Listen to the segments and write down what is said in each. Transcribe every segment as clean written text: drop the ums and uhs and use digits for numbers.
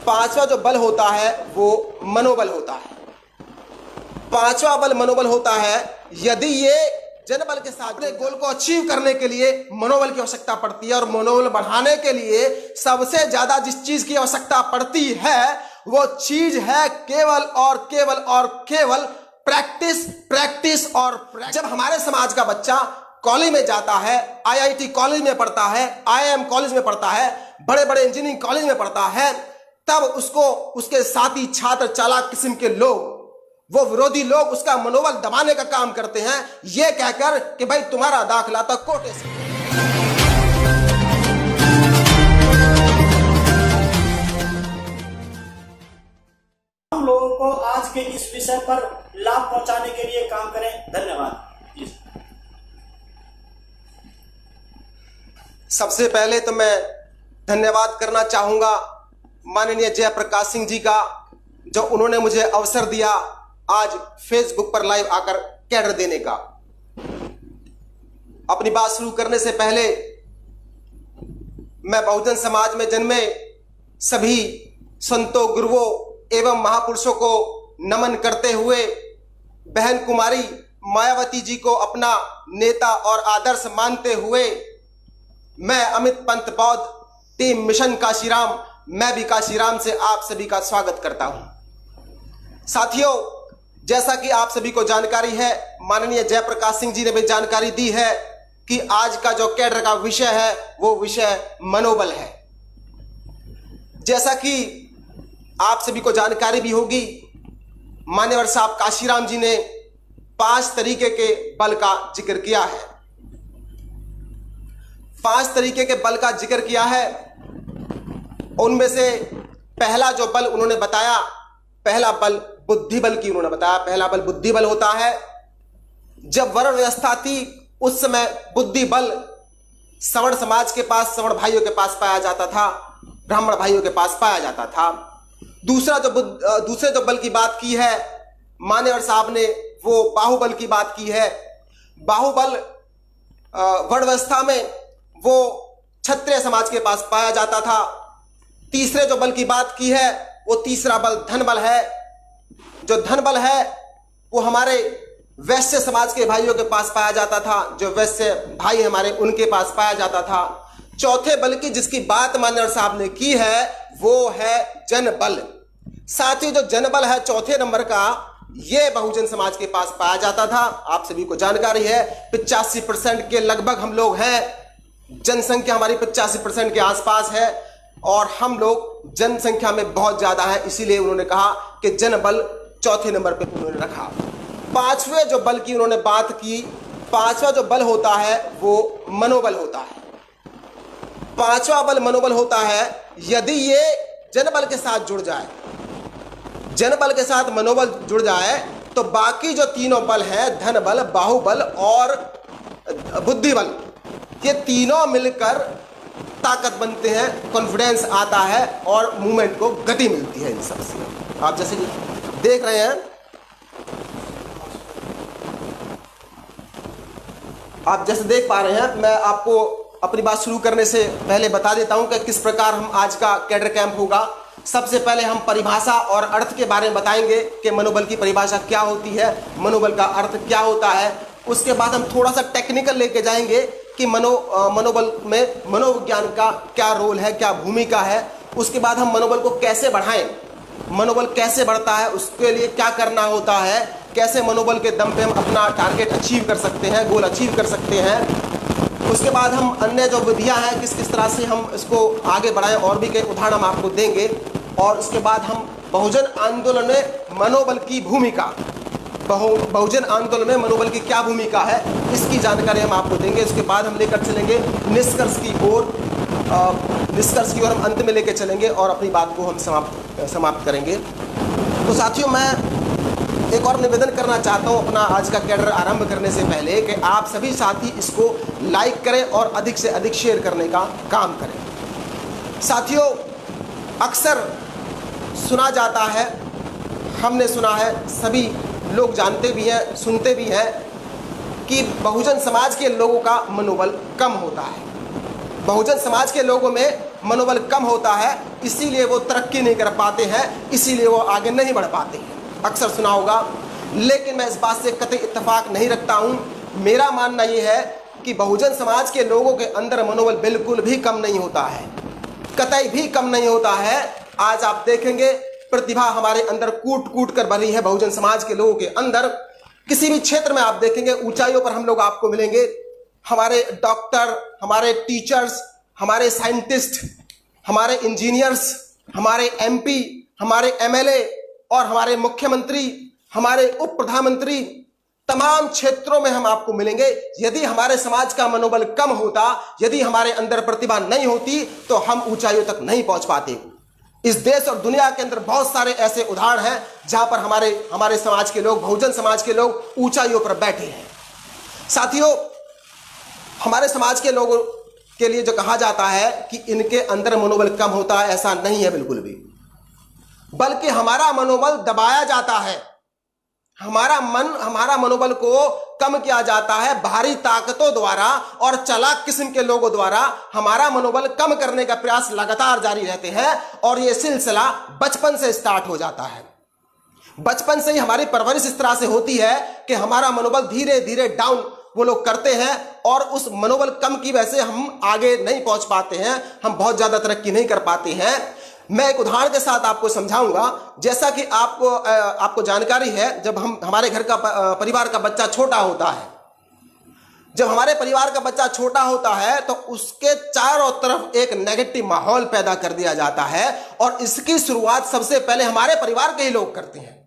पांचवा जो बल होता है वो मनोबल होता है। पांचवा बल मनोबल होता है। यदि ये जनबल के साथ अपने गोल को अचीव करने के लिए मनोबल की आवश्यकता पड़ती है, और मनोबल बढ़ाने के लिए सबसे ज्यादा जिस चीज की आवश्यकता पड़ती है वो चीज है केवल और केवल और केवल प्रैक्टिस, प्रैक्टिस और प्रैक्टिस। जब हमारे समाज का बच्चा कॉलेज में जाता है, आईआईटी कॉलेज में पढ़ता है, आईआईएम कॉलेज में पढ़ता है, बड़े बड़े इंजीनियरिंग कॉलेज में पढ़ता है, तब उसको उसके साथी छात्र चालाक किस्म के लोग, वो विरोधी लोग उसका मनोबल दबाने का काम करते हैं, ये कहकर कि भाई तुम्हारा दाखिला तो कोटे से। हम लोगों को आज के इस विषय पर लाभ पहुंचाने के लिए काम करें। धन्यवाद। सबसे पहले तो मैं धन्यवाद करना चाहूंगा माननीय जयप्रकाश सिंह जी का, जो उन्होंने मुझे अवसर दिया आज फेसबुक पर लाइव आकर कैडर देने का। अपनी बात शुरू करने से पहले मैं बहुजन समाज में जन्मे सभी संतों, गुरुओं एवं महापुरुषों को नमन करते हुए बहन कुमारी मायावती जी को अपना नेता और आदर्श मानते हुए मैं अमित पंत बौद्ध, टीम मिशन काशीराम, मैं भी काशीराम से आप सभी का स्वागत करता हूं। साथियों, जैसा कि आप सभी को जानकारी है, माननीय जयप्रकाश सिंह जी ने भी जानकारी दी है कि आज का जो कैडर का विषय है वो विषय मनोबल है। जैसा कि आप सभी को जानकारी भी होगी, मान्यवर साहब काशीराम जी ने 5 तरीके के बल का जिक्र किया है। 5 तरीके के बल का जिक्र किया है। उनमें से पहला जो बल उन्होंने बताया, पहला बल बुद्धि बल की उन्होंने बताया। पहला बल बुद्धि बल होता है। जब वर्ण व्यवस्था थी उस समय बुद्धि बल सवर्ण समाज के पास, सवर्ण भाइयों के पास पाया जाता था, ब्राह्मण भाइयों के पास पाया जाता था। दूसरे जो बल की बात की है मान्यवर साहब ने, वो बाहुबल की बात की है। बाहुबल वर्ण व्यवस्था में वो क्षत्रिय समाज के पास पाया जाता था। तीसरे जो बल की बात की है वो तीसरा बल धन बल है। जो धन बल है वो हमारे वैश्य समाज के भाइयों के पास पाया जाता था, जो वैश्य भाई हमारे उनके पास पाया जाता था। चौथे बल की जिसकी बात मान्यवर साहब ने की है वो है जन बल। साथ ही जो जन बल है चौथे नंबर का, ये बहुजन समाज के पास पाया जाता था। आप सभी को जानकारी है 85% के लगभग हम लोग हैं, जनसंख्या हमारी 85% के आसपास है और हम लोग जनसंख्या में बहुत ज्यादा है, इसीलिए उन्होंने कहा कि जन बल चौथे नंबर पे उन्होंने रखा। पांचवें जो बल की उन्होंने बात की, पांचवा जो बल होता है वो मनोबल होता है। पांचवा बल मनोबल होता है। यदि ये जनबल के साथ जुड़ जाए, जनबल के साथ मनोबल जुड़ जाए, तो बाकी जो तीनों बल हैं, धन बल, बाहुबल और बुद्धि बल, ये तीनों मिलकर ताकत बनते हैं, कॉन्फिडेंस आता है और मूवमेंट को गति मिलती है इन सबसे। आप जैसे कि देख रहे हैं, आप जैसे देख पा रहे हैं, मैं आपको अपनी बात शुरू करने से पहले बता देता हूं कि किस प्रकार हम आज का कैडर कैंप होगा। सबसे पहले हम परिभाषा और अर्थ के बारे में बताएंगे कि मनोबल की परिभाषा क्या होती है, मनोबल का अर्थ क्या होता है। उसके बाद हम थोड़ा सा टेक्निकल लेके जाएंगे कि मनोबल में मनोविज्ञान का क्या रोल है, क्या भूमिका है। उसके बाद हम मनोबल को कैसे बढ़ाएं, मनोबल कैसे बढ़ता है, उसके लिए क्या करना होता है, कैसे मनोबल के दम पे हम अपना टारगेट अचीव कर सकते हैं, गोल अचीव कर सकते हैं। उसके बाद हम अन्य जो विधियां हैं किस किस तरह से हम इसको आगे बढ़ाएं, और भी कई उदाहरण हम आपको देंगे। और उसके बाद हम बहुजन आंदोलन में मनोबल की भूमिका, बहुजन आंदोलन में मनोबल की क्या भूमिका है, इसकी जानकारी हम आपको देंगे। उसके बाद हम लेकर चलेंगे निष्कर्ष की ओर, हम अंत में लेकर चलेंगे और अपनी बात को हम समाप्त करेंगे। तो साथियों, मैं एक और निवेदन करना चाहता हूं अपना आज का कैडर आरंभ करने से पहले कि आप सभी साथी इसको लाइक करें और अधिक से अधिक शेयर करने का काम करें। साथियों, अक्सर सुना जाता है, हमने सुना है, सभी लोग जानते भी हैं, सुनते भी हैं कि बहुजन समाज के लोगों का मनोबल कम होता है। बहुजन समाज के लोगों में मनोबल कम होता है, इसीलिए वो तरक्की नहीं कर पाते हैं, इसीलिए वो आगे नहीं बढ़ पाते हैं। अक्सर सुना होगा, लेकिन मैं इस बात से कतई इत्तेफाक नहीं रखता हूं। मेरा मानना यह है कि बहुजन समाज के लोगों के अंदर मनोबल बिल्कुल भी कम नहीं होता है, कतई भी कम नहीं होता है। आज आप देखेंगे प्रतिभा हमारे अंदर कूट कूट कर भरी है। बहुजन समाज के लोगों के अंदर किसी भी क्षेत्र में आप देखेंगे ऊंचाइयों पर हम लोग आपको मिलेंगे। हमारे डॉक्टर, हमारे टीचर्स, हमारे साइंटिस्ट, हमारे इंजीनियर्स, हमारे एमपी, हमारे एमएलए और हमारे मुख्यमंत्री, हमारे उप प्रधानमंत्री, तमाम क्षेत्रों में हम आपको मिलेंगे। यदि हमारे समाज का मनोबल कम होता, यदि हमारे अंदर प्रतिभा नहीं होती, तो हम ऊंचाइयों तक नहीं पहुंच पाते। इस देश और दुनिया के अंदर बहुत सारे ऐसे उदाहरण हैं जहां पर हमारे समाज के लोग, बहुजन समाज के लोग ऊंचाइयों पर बैठे हैं। साथियों, हमारे समाज के लोगों के लिए जो कहा जाता है कि इनके अंदर मनोबल कम होता है, ऐसा नहीं है बिल्कुल भी, बल्कि हमारा मनोबल दबाया जाता है। हमारा मनोबल को कम किया जाता है बाहरी ताकतों द्वारा और चालाक किस्म के लोगों द्वारा। हमारा मनोबल कम करने का प्रयास लगातार जारी रहते हैं और यह सिलसिला बचपन से स्टार्ट हो जाता है। बचपन से ही हमारी परवरिश इस तरह से होती है कि हमारा मनोबल धीरे धीरे डाउन वो लोग करते हैं और उस मनोबल कम की वजह से हम आगे नहीं पहुंच पाते हैं, हम बहुत ज्यादा तरक्की नहीं कर पाते हैं। मैं एक उदाहरण के साथ आपको समझाऊंगा। जैसा कि आपको जानकारी है, जब हमारे घर का परिवार का बच्चा छोटा होता है, जब हमारे परिवार का बच्चा छोटा होता है तो उसके चारों तरफ एक नेगेटिव माहौल पैदा कर दिया जाता है और इसकी शुरुआत सबसे पहले हमारे परिवार के ही लोग करते हैं।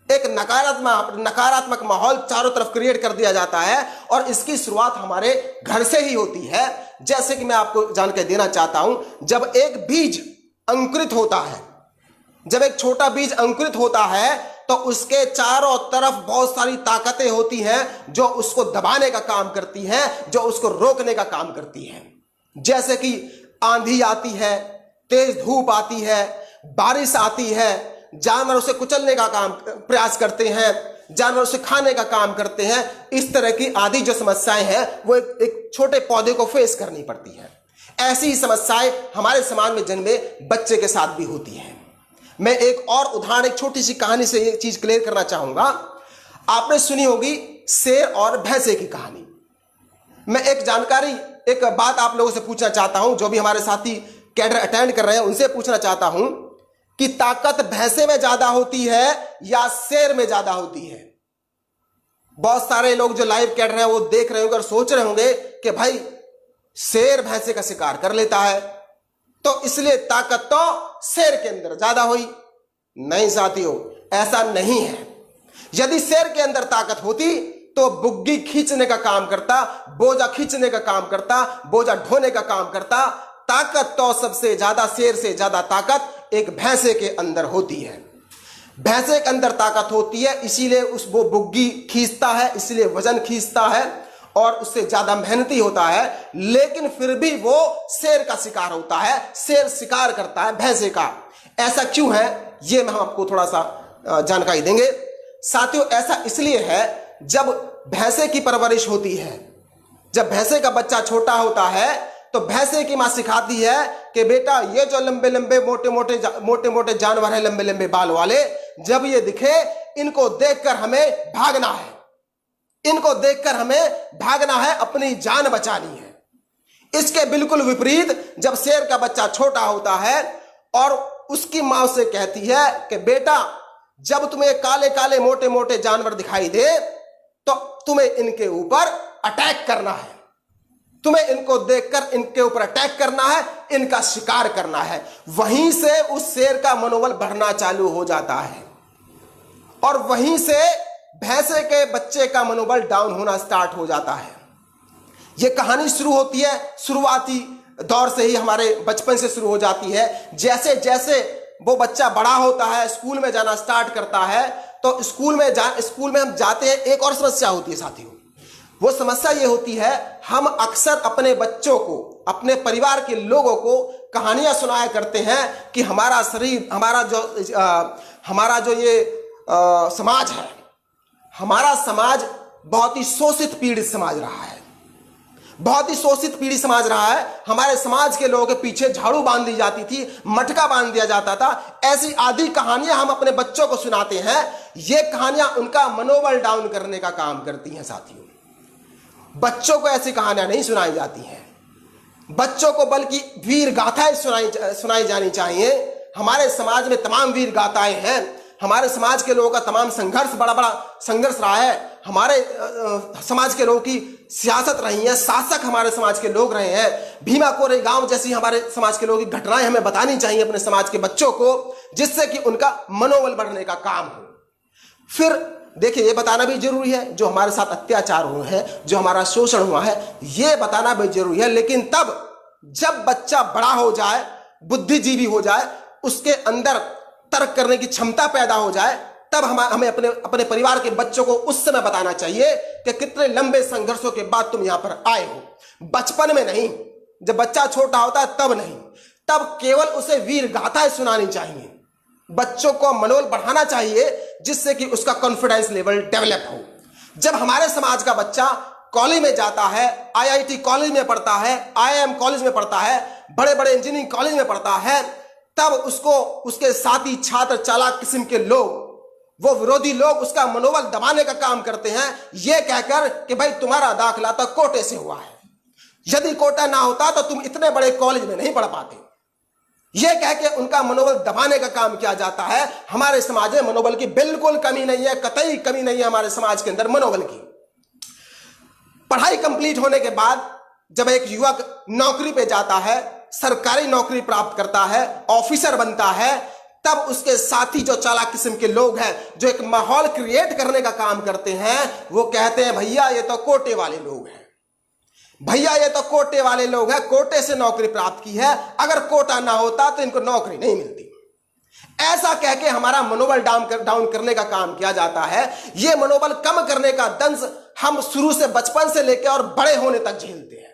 एक नकारात्मक माहौल चारों तरफ क्रिएट कर दिया जाता है और इसकी शुरुआत हमारे घर से ही होती है। जैसे कि मैं आपको जानकारी देना चाहता हूं, जब एक बीज अंकुरित होता है, जब एक छोटा बीज अंकुरित होता है तो उसके चारों तरफ बहुत सारी ताकतें होती हैं जो उसको दबाने का काम करती हैं, जो उसको रोकने का काम करती हैं। जैसे कि आंधी आती है, तेज धूप आती है, बारिश आती है, जानवर उसे कुचलने का काम प्रयास करते हैं, जानवर उसे खाने का काम करते हैं। इस तरह की आदि जो समस्याएं हैं वो एक छोटे पौधे को फेस करनी पड़ती है। ऐसी ही समस्याएं हमारे समाज में जन्मे बच्चे के साथ भी होती हैं। मैं एक और उदाहरण, एक छोटी सी कहानी से ये चीज क्लियर करना चाहूंगा। आपने सुनी होगी शेर और भैंसे की कहानी। मैं एक बात आप लोगों से पूछना चाहता हूं, जो भी हमारे साथी कैडर अटेंड कर रहे हैं उनसे पूछना चाहता हूं कि ताकत भैंसे में ज्यादा होती है या शेर में ज्यादा होती है? बहुत सारे लोग जो लाइव कैडर हैं वो देख रहे होंगे और सोच रहे होंगे कि भाई शेर भैंसे का शिकार कर लेता है तो इसलिए ताकत तो शेर के अंदर ज्यादा हुई। नहीं साथियों, ऐसा नहीं है। यदि शेर के अंदर ताकत होती तो बुग्गी खींचने का काम करता, बोझा खींचने का काम करता, बोझा ढोने का काम करता। ताकत तो सबसे ज्यादा, शेर से ज्यादा ताकत एक भैंसे के अंदर होती है। भैंसे के अंदर ताकत होती है, इसीलिए वो बुग्गी खींचता है, इसलिए वजन खींचता है और उससे ज्यादा मेहनती होता है। लेकिन फिर भी वो शेर का शिकार होता है, शेर शिकार करता है भैंसे का। ऐसा क्यों है, ये हम आपको थोड़ा सा जानकारी देंगे। साथियों, ऐसा इसलिए है, जब भैंसे की परवरिश होती है, जब भैंसे का बच्चा छोटा होता है तो भैंसे की मां सिखाती है कि बेटा ये जो लंबे लंबे मोटे मोटे जानवर है, लंबे लंबे बाल वाले, जब ये दिखे इनको देखकर हमें भागना है, इनको देखकर हमें भागना है, अपनी जान बचानी है। इसके बिल्कुल विपरीत जब शेर का बच्चा छोटा होता है और उसकी मां उसे कहती है कि बेटा जब तुम्हें काले काले मोटे मोटे जानवर दिखाई दे तो तुम्हें इनके ऊपर अटैक करना है, तुम्हें इनको देखकर इनके ऊपर अटैक करना है, इनका शिकार करना है। वहीं से उस शेर का मनोबल बढ़ना चालू हो जाता है और वहीं से भैंसे के बच्चे का मनोबल डाउन होना स्टार्ट हो जाता है। यह कहानी शुरू होती है शुरुआती दौर से ही, हमारे बचपन से शुरू हो जाती है। जैसे जैसे वो बच्चा बड़ा होता है, स्कूल में जाना स्टार्ट करता है, तो स्कूल में हम जाते हैं, एक और समस्या होती है साथियों। वो समस्या ये होती है, हम अक्सर अपने बच्चों को, अपने परिवार के लोगों को कहानियां सुनाया करते हैं कि हमारा शरीर, हमारा जो ये समाज है, हमारा समाज बहुत ही शोषित पीड़ित समाज रहा है। बहुत ही शोषित पीढ़ी समाज रहा है। हमारे समाज के लोगों के पीछे झाड़ू बांध दी जाती थी, मटका बांध दिया जाता था। ऐसी आदि कहानियां हम अपने बच्चों को सुनाते हैं। ये कहानियां उनका मनोबल डाउन करने का काम करती हैं। साथियों, बच्चों को ऐसी कहानियां नहीं सुनाई जाती हैं। बच्चों को बल्कि वीर गाथाएं सुनाई जानी चाहिए। हमारे समाज में तमाम वीर गाथाएं हैं। हमारे समाज के लोगों का तमाम संघर्ष, बड़ा बड़ा संघर्ष रहा है। हमारे समाज के लोगों की सियासत रही है, शासक हमारे समाज के लोग रहे हैं। भीमा कोरेगांव जैसी हमारे समाज के लोगों की घटनाएं हमें बतानी चाहिए अपने समाज के बच्चों को, जिससे कि उनका मनोबल बढ़ने का काम हो। फिर देखिए, ये बताना भी जरूरी है जो हमारे साथ अत्याचार हुए हैं, जो हमारा शोषण हुआ है, ये बताना भी जरूरी है। लेकिन तब जब बच्चा बड़ा हो जाए, बुद्धिजीवी हो जाए, उसके अंदर तर्क करने की क्षमता पैदा हो जाए, तब हमें अपने परिवार के बच्चों को उस समय बताना चाहिए कि कितने लंबे संघर्षों के बाद तुम यहां पर आए हो। बचपन में नहीं, जब बच्चा छोटा होता है तब नहीं, तब केवल उसे वीर गाथाएं सुनानी चाहिए। बच्चों को मनोबल बढ़ाना चाहिए, जिससे कि उसका कॉन्फिडेंस लेवल डेवलप हो। जब हमारे समाज का बच्चा कॉलेज में जाता है, IIT कॉलेज में पढ़ता है, IIM कॉलेज में पढ़ता है, बड़े बड़े इंजीनियरिंग कॉलेज में पढ़ता है, तब उसको उसके साथी छात्र, चालाक किस्म के लोग, वो विरोधी लोग उसका मनोबल दबाने का काम करते हैं, ये कहकर कि भाई तुम्हारा दाखिला तो कोटे से हुआ है, यदि कोटा ना होता तो तुम इतने बड़े कॉलेज में नहीं पढ़ पाते। यह कह के उनका मनोबल दबाने का काम किया जाता है। हमारे समाज में मनोबल की बिल्कुल कमी नहीं है, कतई कमी नहीं है हमारे समाज के अंदर मनोबल की। पढ़ाई कंप्लीट होने के बाद जब एक युवक नौकरी पे जाता है, सरकारी नौकरी प्राप्त करता है, ऑफिसर बनता है, तब उसके साथी जो चालाक किस्म के लोग हैं, जो एक माहौल क्रिएट करने का काम करते हैं, वो कहते हैं भैया ये तो कोटे वाले लोग हैं, भैया ये तो कोटे वाले लोग हैं, कोटे से नौकरी प्राप्त की है, अगर कोटा ना होता तो इनको नौकरी नहीं मिलती। ऐसा कह के हमारा मनोबल डाउन करने का काम किया जाता है। यह मनोबल कम करने का दंश हम शुरू से, बचपन से लेकर और बड़े होने तक झेलते हैं।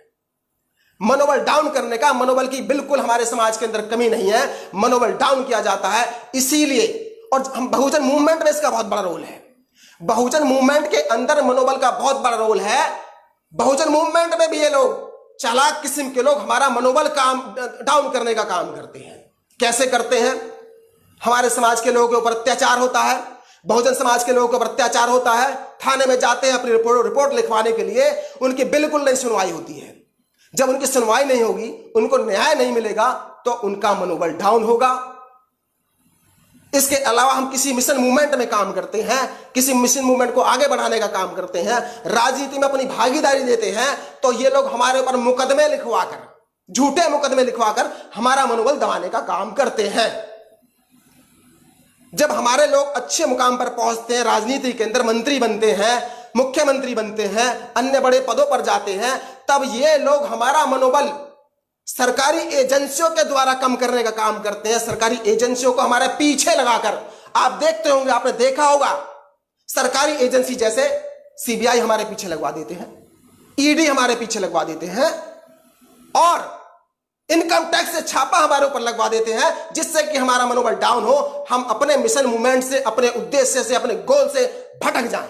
मनोबल डाउन करने का, मनोबल की बिल्कुल हमारे समाज के अंदर कमी नहीं है, मनोबल डाउन किया जाता है। इसीलिए, और हम बहुजन मूवमेंट में इसका बहुत बड़ा रोल है। बहुजन मूवमेंट के अंदर मनोबल का बहुत बड़ा रोल है। बहुजन मूवमेंट में भी ये लोग, चालाक किस्म के लोग, हमारा मनोबल डाउन करने का काम करते हैं। कैसे करते हैं? हमारे समाज के लोगों के ऊपर अत्याचार होता है, बहुजन समाज के लोगों के ऊपर अत्याचार होता है, थाने में जाते हैं अपनी रिपोर्ट लिखवाने के लिए, उनकी बिल्कुल नहीं सुनवाई होती है। जब उनकी सुनवाई नहीं होगी, उनको न्याय नहीं मिलेगा, तो उनका मनोबल डाउन होगा। इसके अलावा हम किसी मिशन मूवमेंट में काम करते हैं, किसी मिशन मूवमेंट को आगे बढ़ाने का काम करते हैं, राजनीति में अपनी भागीदारी देते हैं, तो ये लोग हमारे ऊपर मुकदमे लिखवाकर, झूठे मुकदमे लिखवाकर हमारा मनोबल दबाने का काम करते हैं। जब हमारे लोग अच्छे मुकाम पर पहुंचते हैं, राजनीति के अंदर मंत्री बनते हैं, मुख्यमंत्री बनते हैं, अन्य बड़े पदों पर जाते हैं, तब ये लोग हमारा मनोबल सरकारी एजेंसियों के द्वारा कम करने का काम करते हैं। सरकारी एजेंसियों को हमारे पीछे लगाकर, आप देखते होंगे, आपने देखा होगा, सरकारी एजेंसी जैसे CBI हमारे पीछे लगवा देते हैं, ED हमारे पीछे लगवा देते हैं, और इनकम टैक्स से छापा हमारे ऊपर लगवा देते हैं, जिससे कि हमारा मनोबल डाउन हो, हम अपने मिशन मूवमेंट से, अपने उद्देश्य से, अपने गोल से भटक जाएं।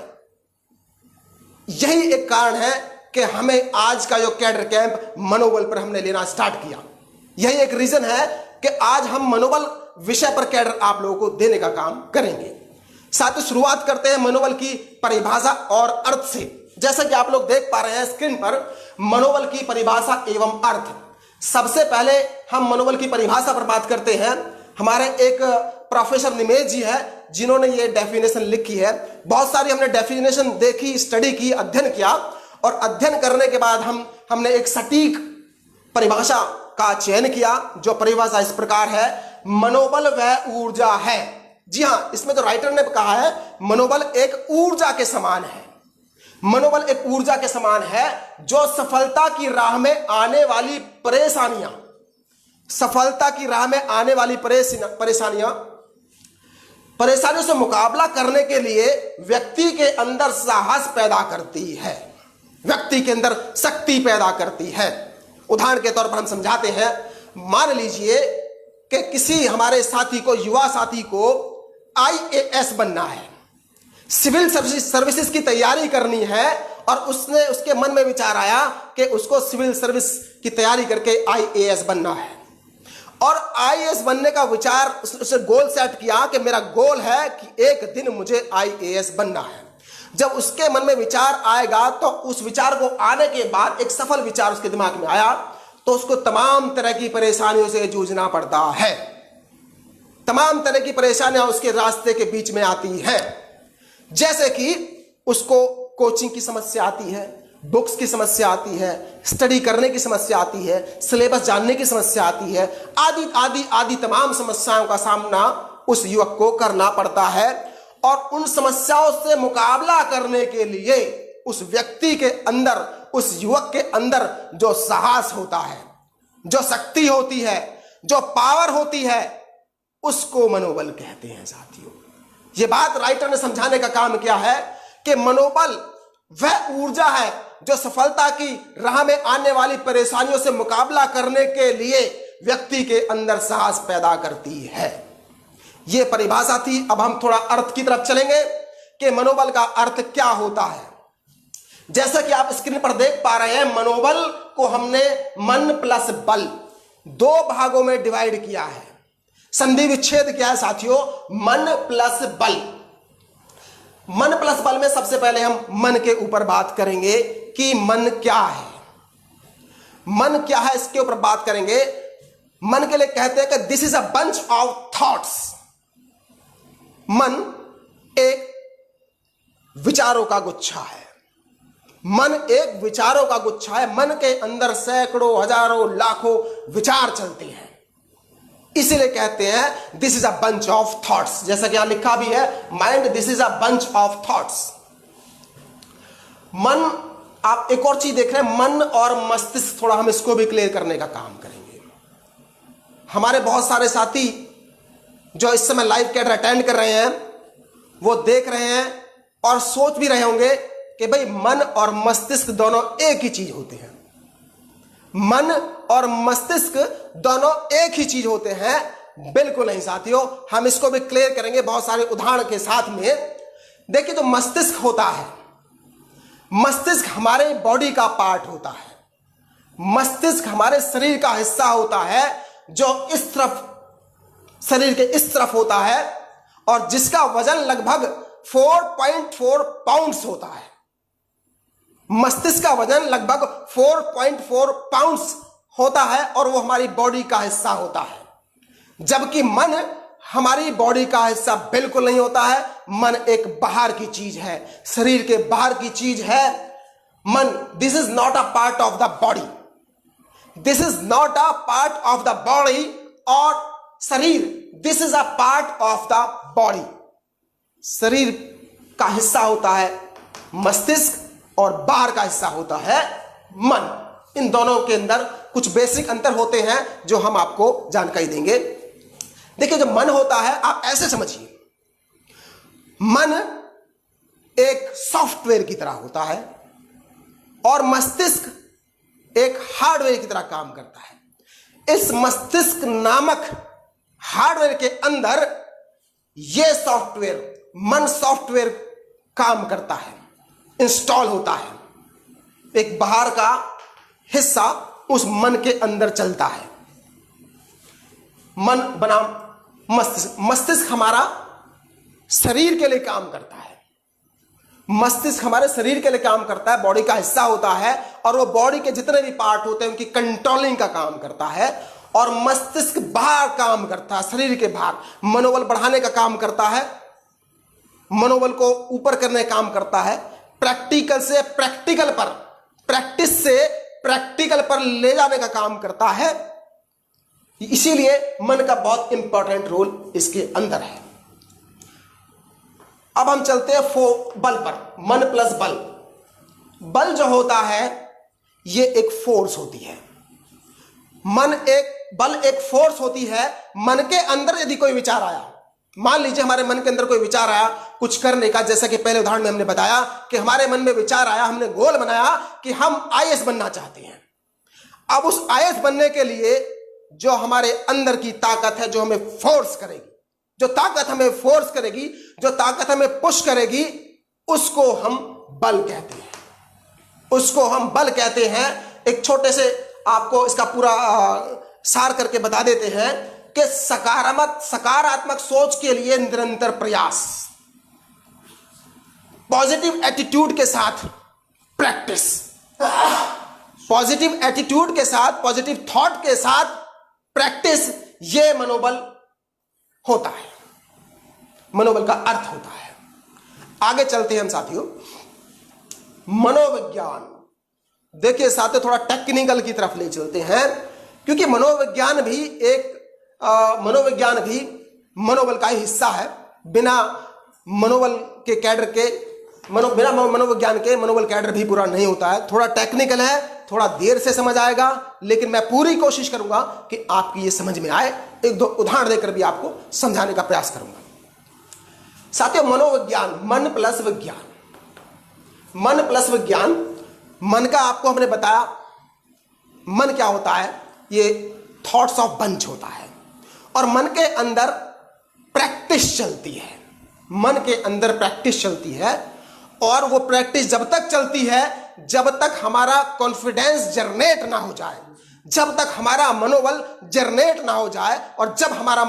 यही एक कारण है कि हमें आज का जो कैडर कैंप मनोबल पर हमने लेना स्टार्ट किया। यही एक रीजन है कि आज हम मनोबल विषय पर कैडर आप लोगों को देने का काम करेंगे। साथ ही शुरुआत करते हैं मनोबल की परिभाषा और अर्थ से। जैसा कि आप लोग देख पा रहे हैं स्क्रीन पर, मनोबल की परिभाषा एवं अर्थ। सबसे पहले हम मनोबल की परिभाषा पर बात करते हैं। हमारे एक प्रोफेसर निमेश जी है, जिन्होंने ये डेफिनेशन लिखी है। बहुत सारी हमने डेफिनेशन देखी, स्टडी की, अध्ययन किया, और अध्ययन करने के बाद हमने एक सटीक परिभाषा का चयन किया, जो परिभाषा इस प्रकार है: मनोबल वह ऊर्जा है। जी हां, इसमें तो राइटर ने कहा है मनोबल एक ऊर्जा के समान है। मनोबल एक ऊर्जा के समान है जो सफलता की राह में आने वाली परेशानियां, सफलता की राह में आने वाली परेशानियों से मुकाबला करने के लिए व्यक्ति के अंदर साहस पैदा करती है, व्यक्ति के अंदर शक्ति पैदा करती है। उदाहरण के तौर पर हम समझाते हैं, मान लीजिए कि किसी हमारे साथी को, युवा साथी को IAS बनना है, सिविल सर्विसेज की तैयारी करनी है, और उसके मन में विचार आया कि उसको सिविल सर्विस की तैयारी करके आईएएस बनना है। और आईएएस बनने का विचार, उसने गोल सेट किया कि मेरा गोल है कि एक दिन मुझे आईएएस बनना है। जब उसके मन में विचार आएगा तो उस विचार को आने के बाद एक सफल विचार उसके दिमाग में आया तो उसको तमाम तरह की परेशानियों से जूझना पड़ता है। तमाम तरह की परेशानियां उसके रास्ते के बीच में आती है, जैसे कि उसको कोचिंग की समस्या आती है, बुक्स की समस्या आती है, स्टडी करने की समस्या आती है, सिलेबस जानने की समस्या आती है, आदि आदि आदि तमाम समस्याओं का सामना उस युवक को करना पड़ता है। और उन समस्याओं से मुकाबला करने के लिए उस व्यक्ति के अंदर, उस युवक के अंदर जो साहस होता है, जो शक्ति होती है, जो पावर होती है, उसको मनोबल कहते हैं साथियों। ये बात राइटर ने समझाने का काम किया है कि मनोबल वह ऊर्जा है जो सफलता की राह में आने वाली परेशानियों से मुकाबला करने के लिए व्यक्ति के अंदर साहस पैदा करती है। यह परिभाषा थी। अब हम थोड़ा अर्थ की तरफ चलेंगे कि मनोबल का अर्थ क्या होता है। जैसा कि आप स्क्रीन पर देख पा रहे हैं, मनोबल को हमने मन प्लस बल दो भागों में डिवाइड किया है, संधि विच्छेद किया है साथियों। मन प्लस बल, मन प्लस बल में सबसे पहले हम मन के ऊपर बात करेंगे कि मन क्या है। मन क्या है इसके ऊपर बात करेंगे। मन के लिए कहते हैं कि this is a bunch of thoughts. मन एक विचारों का गुच्छा है। मन एक विचारों का गुच्छा है। मन के अंदर सैकड़ों, हजारों, लाखों विचार चलते हैं, इसीलिए कहते हैं this is a bunch of thoughts. जैसा कि यहां लिखा भी है, mind this is a bunch of thoughts. मन, आप एक और चीज देख रहे हैं, मन और मस्तिष्क, थोड़ा हम इसको भी क्लियर करने का काम करेंगे। हमारे बहुत सारे साथी जो इस समय लाइव कैटर अटेंड कर रहे हैं वो देख रहे हैं और सोच भी रहे होंगे कि भाई मन और मस्तिष्क दोनों एक ही चीज होते हैं। मन और मस्तिष्क दोनों एक ही चीज होते हैं। बिल्कुल नहीं साथियों, हम इसको भी क्लियर करेंगे बहुत सारे उदाहरण के साथ में। देखिए, तो मस्तिष्क होता है, मस्तिष्क हमारे बॉडी का पार्ट होता है। मस्तिष्क हमारे शरीर का हिस्सा होता है जो इस तरफ, शरीर के इस तरफ होता है और जिसका वजन लगभग 4.4 पाउंड्स होता है। मस्तिष्क का वजन लगभग 4.4 पाउंड्स होता है और वो हमारी बॉडी का हिस्सा होता है, जबकि मन हमारी बॉडी का हिस्सा बिल्कुल नहीं होता है। मन एक बाहर की चीज है, शरीर के बाहर की चीज है। मन, this is not a part of the body, this is not a part of the body. और शरीर, this is a part of the body. शरीर का हिस्सा होता है मस्तिष्क और बाहर का हिस्सा होता है मन। इन दोनों के अंदर कुछ बेसिक अंतर होते हैं जो हम आपको जानकारी देंगे। देखिए, जो मन होता है, आप ऐसे समझिए, मन एक सॉफ्टवेयर की तरह होता है और मस्तिष्क एक हार्डवेयर की तरह काम करता है। इस मस्तिष्क नामक हार्डवेयर के अंदर यह सॉफ्टवेयर, मन सॉफ्टवेयर काम करता है, इंस्टॉल होता है। एक बाहर का हिस्सा उस मन के अंदर चलता है। मन बनाम मस्तिष्क, मस्तिष्क हमारा शरीर के लिए काम करता है। मस्तिष्क हमारे शरीर के लिए काम करता है, बॉडी का हिस्सा होता है और वो बॉडी के जितने भी पार्ट होते हैं उनकी कंट्रोलिंग का काम करता है। और मस्तिष्क बाहर काम करता है, शरीर के बाहर मनोबल बढ़ाने का काम करता है, मनोबल को ऊपर करने का काम करता है, प्रैक्टिकल से प्रैक्टिकल पर, प्रैक्टिस से प्रैक्टिकल पर ले जाने का काम करता है। इसीलिए मन का बहुत इंपॉर्टेंट रोल इसके अंदर है। अब हम चलते हैं बल पर, मन प्लस बल। बल जो होता है ये एक फोर्स होती है। बल एक फोर्स होती है। मन के अंदर यदि कोई विचार आया, मान लीजिए हमारे मन के अंदर कोई विचार आया कुछ करने का, जैसा कि पहले उदाहरण में हमने बताया कि हमारे मन में विचार आया, हमने गोल बनाया कि हम आईएएस बनना चाहते हैं। अब उस आईएएस बनने के लिए जो हमारे अंदर की ताकत है, जो हमें फोर्स करेगी, जो ताकत हमें फोर्स करेगी, जो ताकत हमें पुश करेगी, उसको हम बल कहते हैं। उसको हम बल कहते हैं। एक छोटे से आपको इसका पूरा सार करके बता देते हैं कि सकारात्मक सोच के लिए निरंतर प्रयास, पॉजिटिव एटीट्यूड के साथ प्रैक्टिस, पॉजिटिव एटीट्यूड के साथ, पॉजिटिव थॉट के साथ प्रैक्टिस, ये मनोबल होता है, मनोबल का अर्थ होता है। आगे चलते हैं हम साथियों। मनोविज्ञान, देखिए साथियों थोड़ा टेक्निकल की तरफ ले चलते हैं, क्योंकि मनोविज्ञान भी मनोबल का ही हिस्सा है। बिना मनोबल के कैडर के बिना मनोविज्ञान के मनोबल कैडर भी पूरा नहीं होता है। थोड़ा टेक्निकल है, थोड़ा देर से समझ आएगा, लेकिन मैं पूरी कोशिश करूंगा कि आपकी ये समझ में आए। एक दो उदाहरण देकर भी आपको समझाने का प्रयास करूंगा। साथियों मनोविज्ञान, मन प्लस विज्ञान, मन प्लस विज्ञान। मन का आपको हमने बताया, मन क्या होता है, ये थॉट्स ऑफ बंच होता है, और मन के अंदर प्रैक्टिस चलती है, मन के अंदर प्रैक्टिस चलती है, और वो प्रैक्टिस जब तक चलती है जब तक हमारा कॉन्फिडेंस जनरेट ना हो जाए, जब तक हमारा मनोबल जनरेट ना हो जाए, और जब हमारा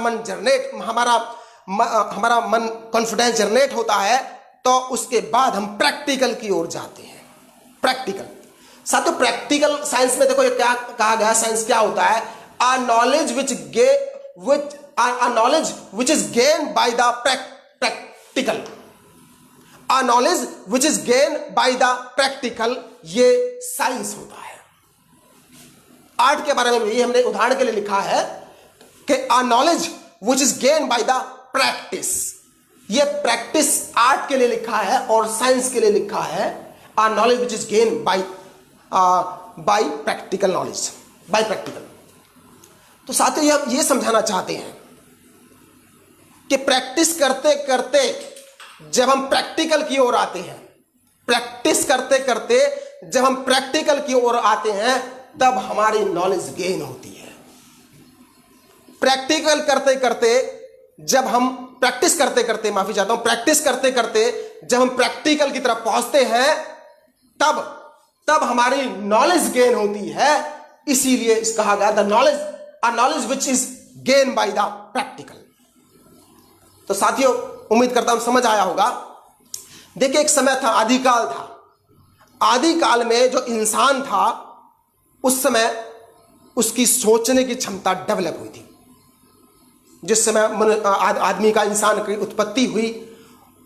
मन कॉन्फिडेंस जनरेट होता है तो उसके बाद हम प्रैक्टिकल की ओर जाते हैं। प्रैक्टिकल साथियों, प्रैक्टिकल साइंस में देखो ये क्या कहा गया, साइंस क्या होता है, a knowledge which is gained by the practical, a knowledge which is gained by the practical, ये साइंस होता है। आर्ट के बारे में भी हमने उदाहरण के लिए लिखा है कि a knowledge which is gained by the practice, ये प्रैक्टिस आर्ट के लिए लिखा है और साइंस के लिए लिखा है a knowledge which is gained by practical knowledge, by practical। तो साथियों हम ये समझाना चाहते हैं कि प्रैक्टिस करते करते जब हम प्रैक्टिकल की ओर आते हैं, प्रैक्टिस करते करते जब हम प्रैक्टिकल की ओर आते हैं तब हमारी नॉलेज गेन होती है। प्रैक्टिकल करते करते जब हम प्रैक्टिस करते करते माफी चाहता हूं, प्रैक्टिस करते करते जब हम प्रैक्टिकल की तरफ पहुंचते हैं तब हमारी नॉलेज गेन होती है। इसीलिए इस कहा गया the knowledge, a knowledge which is gain by the practical. तो साथियों उम्मीद करता हूं समझ आया होगा। देखिए एक समय था, आदिकाल था। आदिकाल में जो इंसान था उस समय उसकी सोचने की क्षमता डेवलप हुई थी। जिस समय आदमी का, इंसान की उत्पत्ति हुई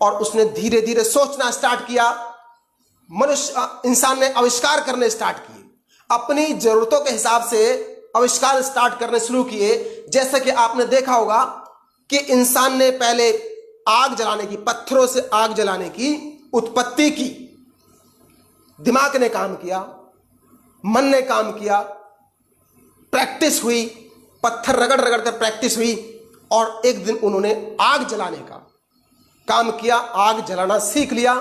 और उसने धीरे धीरे सोचना स्टार्ट किया, इंसान ने आविष्कार करने स्टार्ट किए, अपनी जरूरतों के हिसाब से आविष्कार स्टार्ट करने शुरू किए। जैसे कि आपने देखा होगा कि इंसान ने पहले आग जलाने की, पत्थरों से आग जलाने की उत्पत्ति की, दिमाग ने काम किया, मन ने काम किया, प्रैक्टिस हुई, पत्थर रगड़ रगड़ कर प्रैक्टिस हुई, और एक दिन उन्होंने आग जलाने का काम किया, आग जलाना सीख लिया।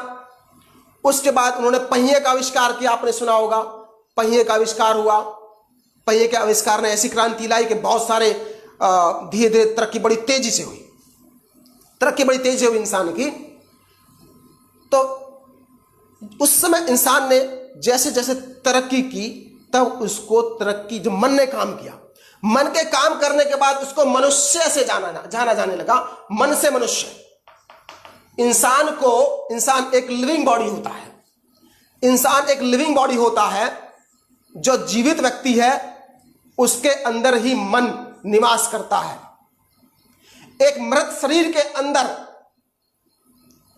उसके बाद उन्होंने पहिए का आविष्कार किया, आपने सुना होगा, पहिए का आविष्कार हुआ। पहिए के आविष्कार ने ऐसी क्रांति लाई कि बहुत सारे धीरे धीरे तरक्की बड़ी तेजी से हुई, तरक्की बड़ी तेजी हुई इंसान की। तो उस समय इंसान ने जैसे जैसे तरक्की की तब उसको तरक्की, जो मन ने काम किया, मन के काम करने के बाद उसको मनुष्य से जाना जाने लगा, मन से मनुष्य। इंसान एक लिविंग बॉडी होता है, इंसान एक लिविंग बॉडी होता है। जो जीवित व्यक्ति है उसके अंदर ही मन निवास करता है। एक मृत शरीर के अंदर,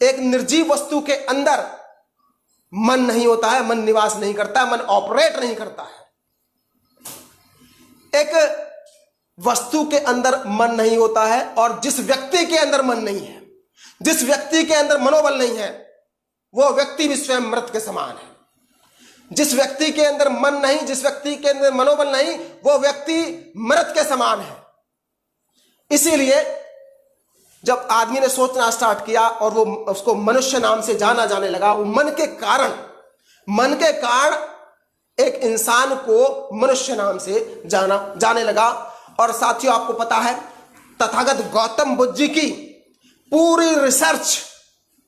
एक निर्जीव वस्तु के अंदर मन नहीं होता है, मन निवास नहीं करता है, मन ऑपरेट नहीं करता है। एक वस्तु के अंदर मन नहीं होता है, और जिस व्यक्ति के अंदर मन नहीं है, जिस व्यक्ति के अंदर मनोबल नहीं है, वो व्यक्ति भी स्वयं मृत के समान है। जिस व्यक्ति के अंदर मन नहीं, जिस व्यक्ति के अंदर मनोबल नहीं, वो व्यक्ति मृत के समान है। इसीलिए जब आदमी ने सोचना स्टार्ट किया और वो उसको मनुष्य नाम से जाना जाने लगा, वो मन के कारण एक इंसान को मनुष्य नाम से जाने लगा। और साथियों आपको पता है तथागत गौतम बुद्ध जी की पूरी रिसर्च,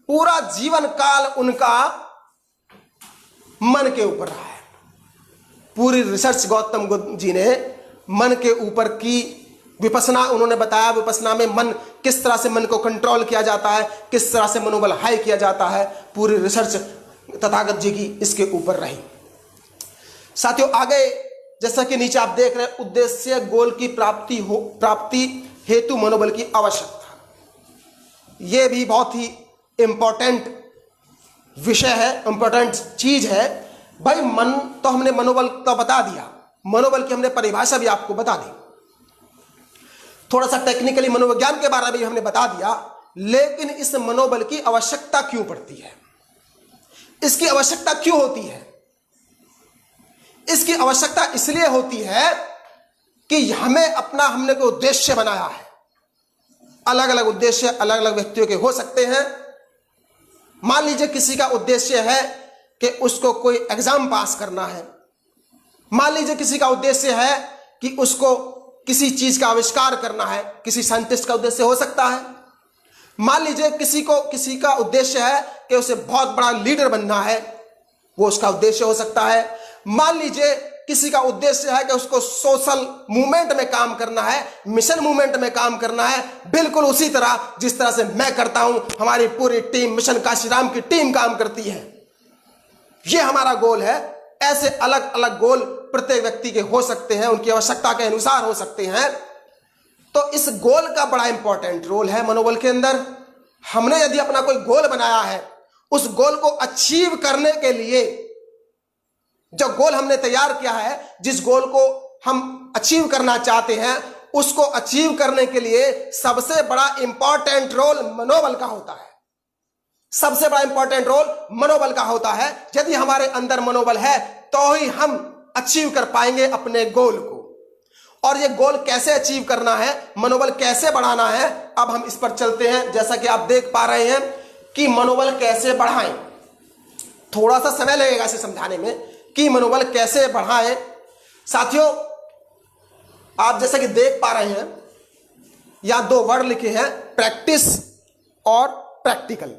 पूरा जीवन काल उनका मन के ऊपर रहा है। पूरी रिसर्च गौतम बुद्ध जी ने मन के ऊपर की। विपස්සना उन्होंने बताया, विपස්සना में मन किस तरह से मन को कंट्रोल किया जाता है, किस तरह से मनोबल हाई किया जाता है, पूरी रिसर्च तथागत जी की इसके ऊपर रही। साथियों आगे जैसा कि नीचे आप देख रहे हैं, उद्देश्य गोल की प्राप्ति हेतु मनोबल की आवश्यकता। यह भी बहुत ही इंपॉर्टेंट विषय है, इंपॉर्टेंट चीज है। भाई मन तो हमने मनोबल तो बता दिया, मनोबल की हमने परिभाषा भी आपको बता दी, थोड़ा सा टेक्निकली मनोविज्ञान के बारे में भी हमने बता दिया। लेकिन इस मनोबल की आवश्यकता क्यों पड़ती है, इसकी आवश्यकता क्यों होती है? इसकी आवश्यकता इसलिए होती है कि हमने कोई उद्देश्य बनाया है। अलग अलग उद्देश्य अलग अलग व्यक्तियों के हो सकते हैं। मान लीजिए किसी का उद्देश्य है कि उसको कोई एग्जाम पास करना है। मान लीजिए किसी का उद्देश्य है कि उसको किसी चीज का आविष्कार करना है, किसी साइंटिस्ट का उद्देश्य हो सकता है। मान लीजिए किसी का उद्देश्य है कि उसे बहुत बड़ा लीडर बनना है, वो उसका उद्देश्य हो सकता है। मान लीजिए किसी का उद्देश्य है कि उसको सोशल मूवमेंट में काम करना है, मिशन मूवमेंट में काम करना है, बिल्कुल उसी तरह जिस तरह से मैं करता हूं, हमारी पूरी टीम मिशन काशीराम की टीम काम करती है। यह हमारा गोल है। ऐसे अलग अलग गोल प्रत्येक व्यक्ति के हो सकते हैं, उनकी आवश्यकता के अनुसार हो सकते हैं। तो इस गोल का बड़ा इंपॉर्टेंट रोल है मनोबल के अंदर। हमने यदि अपना कोई गोल बनाया है, उस गोल को अचीव करने के लिए जो गोल हमने तैयार किया है, जिस गोल को हम अचीव करना चाहते हैं, उसको अचीव करने के लिए सबसे बड़ा इंपॉर्टेंट रोल मनोबल का होता है। सबसे बड़ा इंपॉर्टेंट रोल मनोबल का होता है। यदि हमारे अंदर मनोबल है तो ही हम अचीव कर पाएंगे अपने गोल को। और ये गोल कैसे अचीव करना है, मनोबल कैसे बढ़ाना है, अब हम इस पर चलते हैं। जैसा कि आप देख पा रहे हैं कि मनोबल कैसे बढ़ाएं। थोड़ा सा समय लगेगा इसे समझाने में कि मनोबल कैसे बढ़ाएं। साथियों आप जैसा कि देख पा रहे हैं, यहां दो वर्ड लिखे हैं, प्रैक्टिस और प्रैक्टिकल।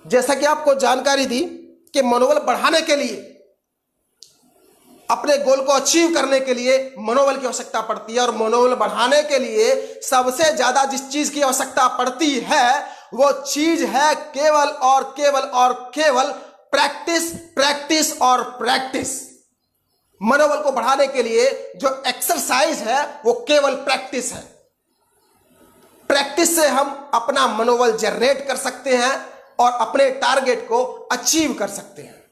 जैसा कि आपको जानकारी दी कि मनोबल बढ़ाने के लिए, अपने गोल को अचीव करने के लिए मनोबल की आवश्यकता पड़ती है। और मनोबल बढ़ाने के लिए सबसे ज्यादा जिस चीज की आवश्यकता पड़ती है वो चीज है केवल और केवल प्रैक्टिस, प्रैक्टिस और प्रैक्टिस। मनोबल को बढ़ाने के लिए जो एक्सरसाइज है वो केवल प्रैक्टिस है। प्रैक्टिस से हम अपना मनोबल जनरेट कर सकते हैं और अपने टारगेट को अचीव कर सकते हैं।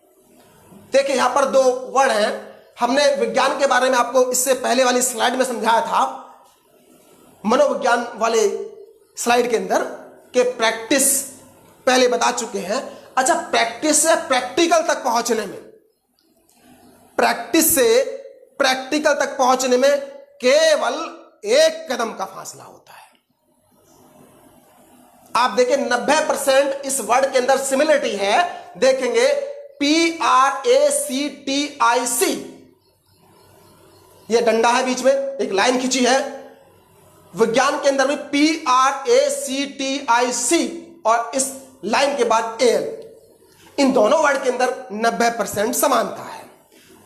देखिए यहां पर दो वर्ड हैं। हमने विज्ञान के बारे में आपको इससे पहले वाली स्लाइड में समझाया था, मनोविज्ञान वाले स्लाइड के अंदर, कि प्रैक्टिस पहले बता चुके हैं। अच्छा, प्रैक्टिस से प्रैक्टिकल तक पहुंचने में, प्रैक्टिस से प्रैक्टिकल तक पहुंचने में केवल एक कदम का फासला होता है। आप देखें 90% इस वर्ड के अंदर सिमिलरिटी है। देखेंगे PRACTIC, यह डंडा है, बीच में एक लाइन खींची है। विज्ञान के अंदर भी PRACTIC और इस लाइन के बाद AL, इन दोनों वर्ड के अंदर 90% समानता है।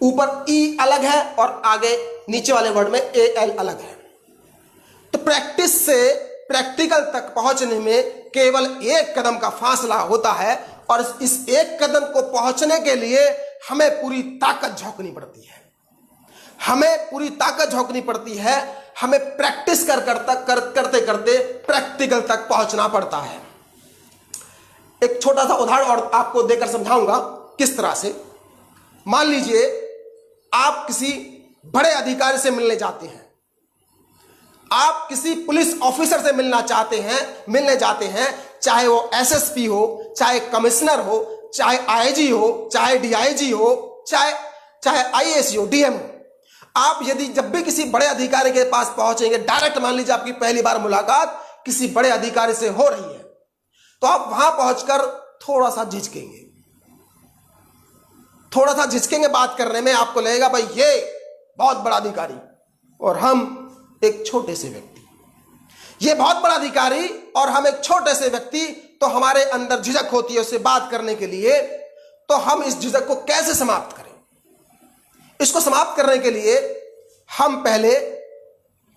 ऊपर E अलग है और आगे नीचे वाले वर्ड में AL अलग है। तो प्रैक्टिस से प्रैक्टिकल तक पहुंचने में केवल एक कदम का फासला होता है। और इस एक कदम को पहुंचने के लिए हमें पूरी ताकत झोंकनी पड़ती है। हमें पूरी ताकत झोंकनी पड़ती है। हमें प्रैक्टिस करते करते प्रैक्टिकल तक पहुंचना पड़ता है। एक छोटा सा उदाहरण और आपको देकर समझाऊंगा किस तरह से। मान लीजिए आप किसी बड़े अधिकारी से मिलने जाते हैं, आप किसी पुलिस ऑफिसर से मिलने जाते हैं, चाहे वो SSP हो, चाहे कमिश्नर हो, चाहे IG हो, चाहे DIG हो, चाहे IAS हो, DM हो। आप यदि जब भी किसी बड़े अधिकारी के पास पहुंचेंगे, डायरेक्ट मान लीजिए आपकी पहली बार मुलाकात किसी बड़े अधिकारी से हो रही है, तो आप वहां पहुंचकर थोड़ा सा झिझकेंगे बात करने में। आपको लगेगा भाई ये बहुत बड़ा अधिकारी और हम एक छोटे से व्यक्ति, ये बहुत बड़ा अधिकारी और हम एक छोटे से व्यक्ति, तो हमारे अंदर झिझक होती है उससे बात करने के लिए। तो हम इस झिझक को कैसे समाप्त करें? इसको समाप्त करने के लिए हम पहले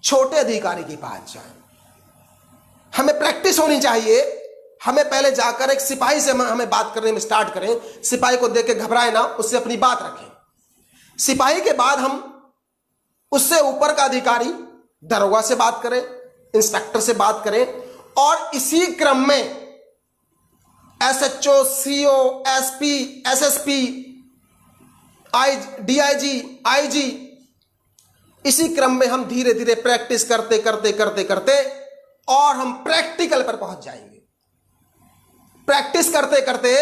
छोटे अधिकारी के पास जाएं। हमें प्रैक्टिस होनी चाहिए। हमें पहले जाकर एक सिपाही से हमें बात करने में स्टार्ट करें। सिपाही को देख के घबराए ना, उससे अपनी बात रखें। सिपाही के बाद हम उससे ऊपर का अधिकारी दरोगा से बात करें, इंस्पेक्टर से बात करें, और इसी क्रम में SHO, CO, SP, SSP, DIG, IG, इसी क्रम में हम धीरे धीरे प्रैक्टिस करते करते करते करते और हम प्रैक्टिकल पर पहुंच जाएंगे। प्रैक्टिस करते करते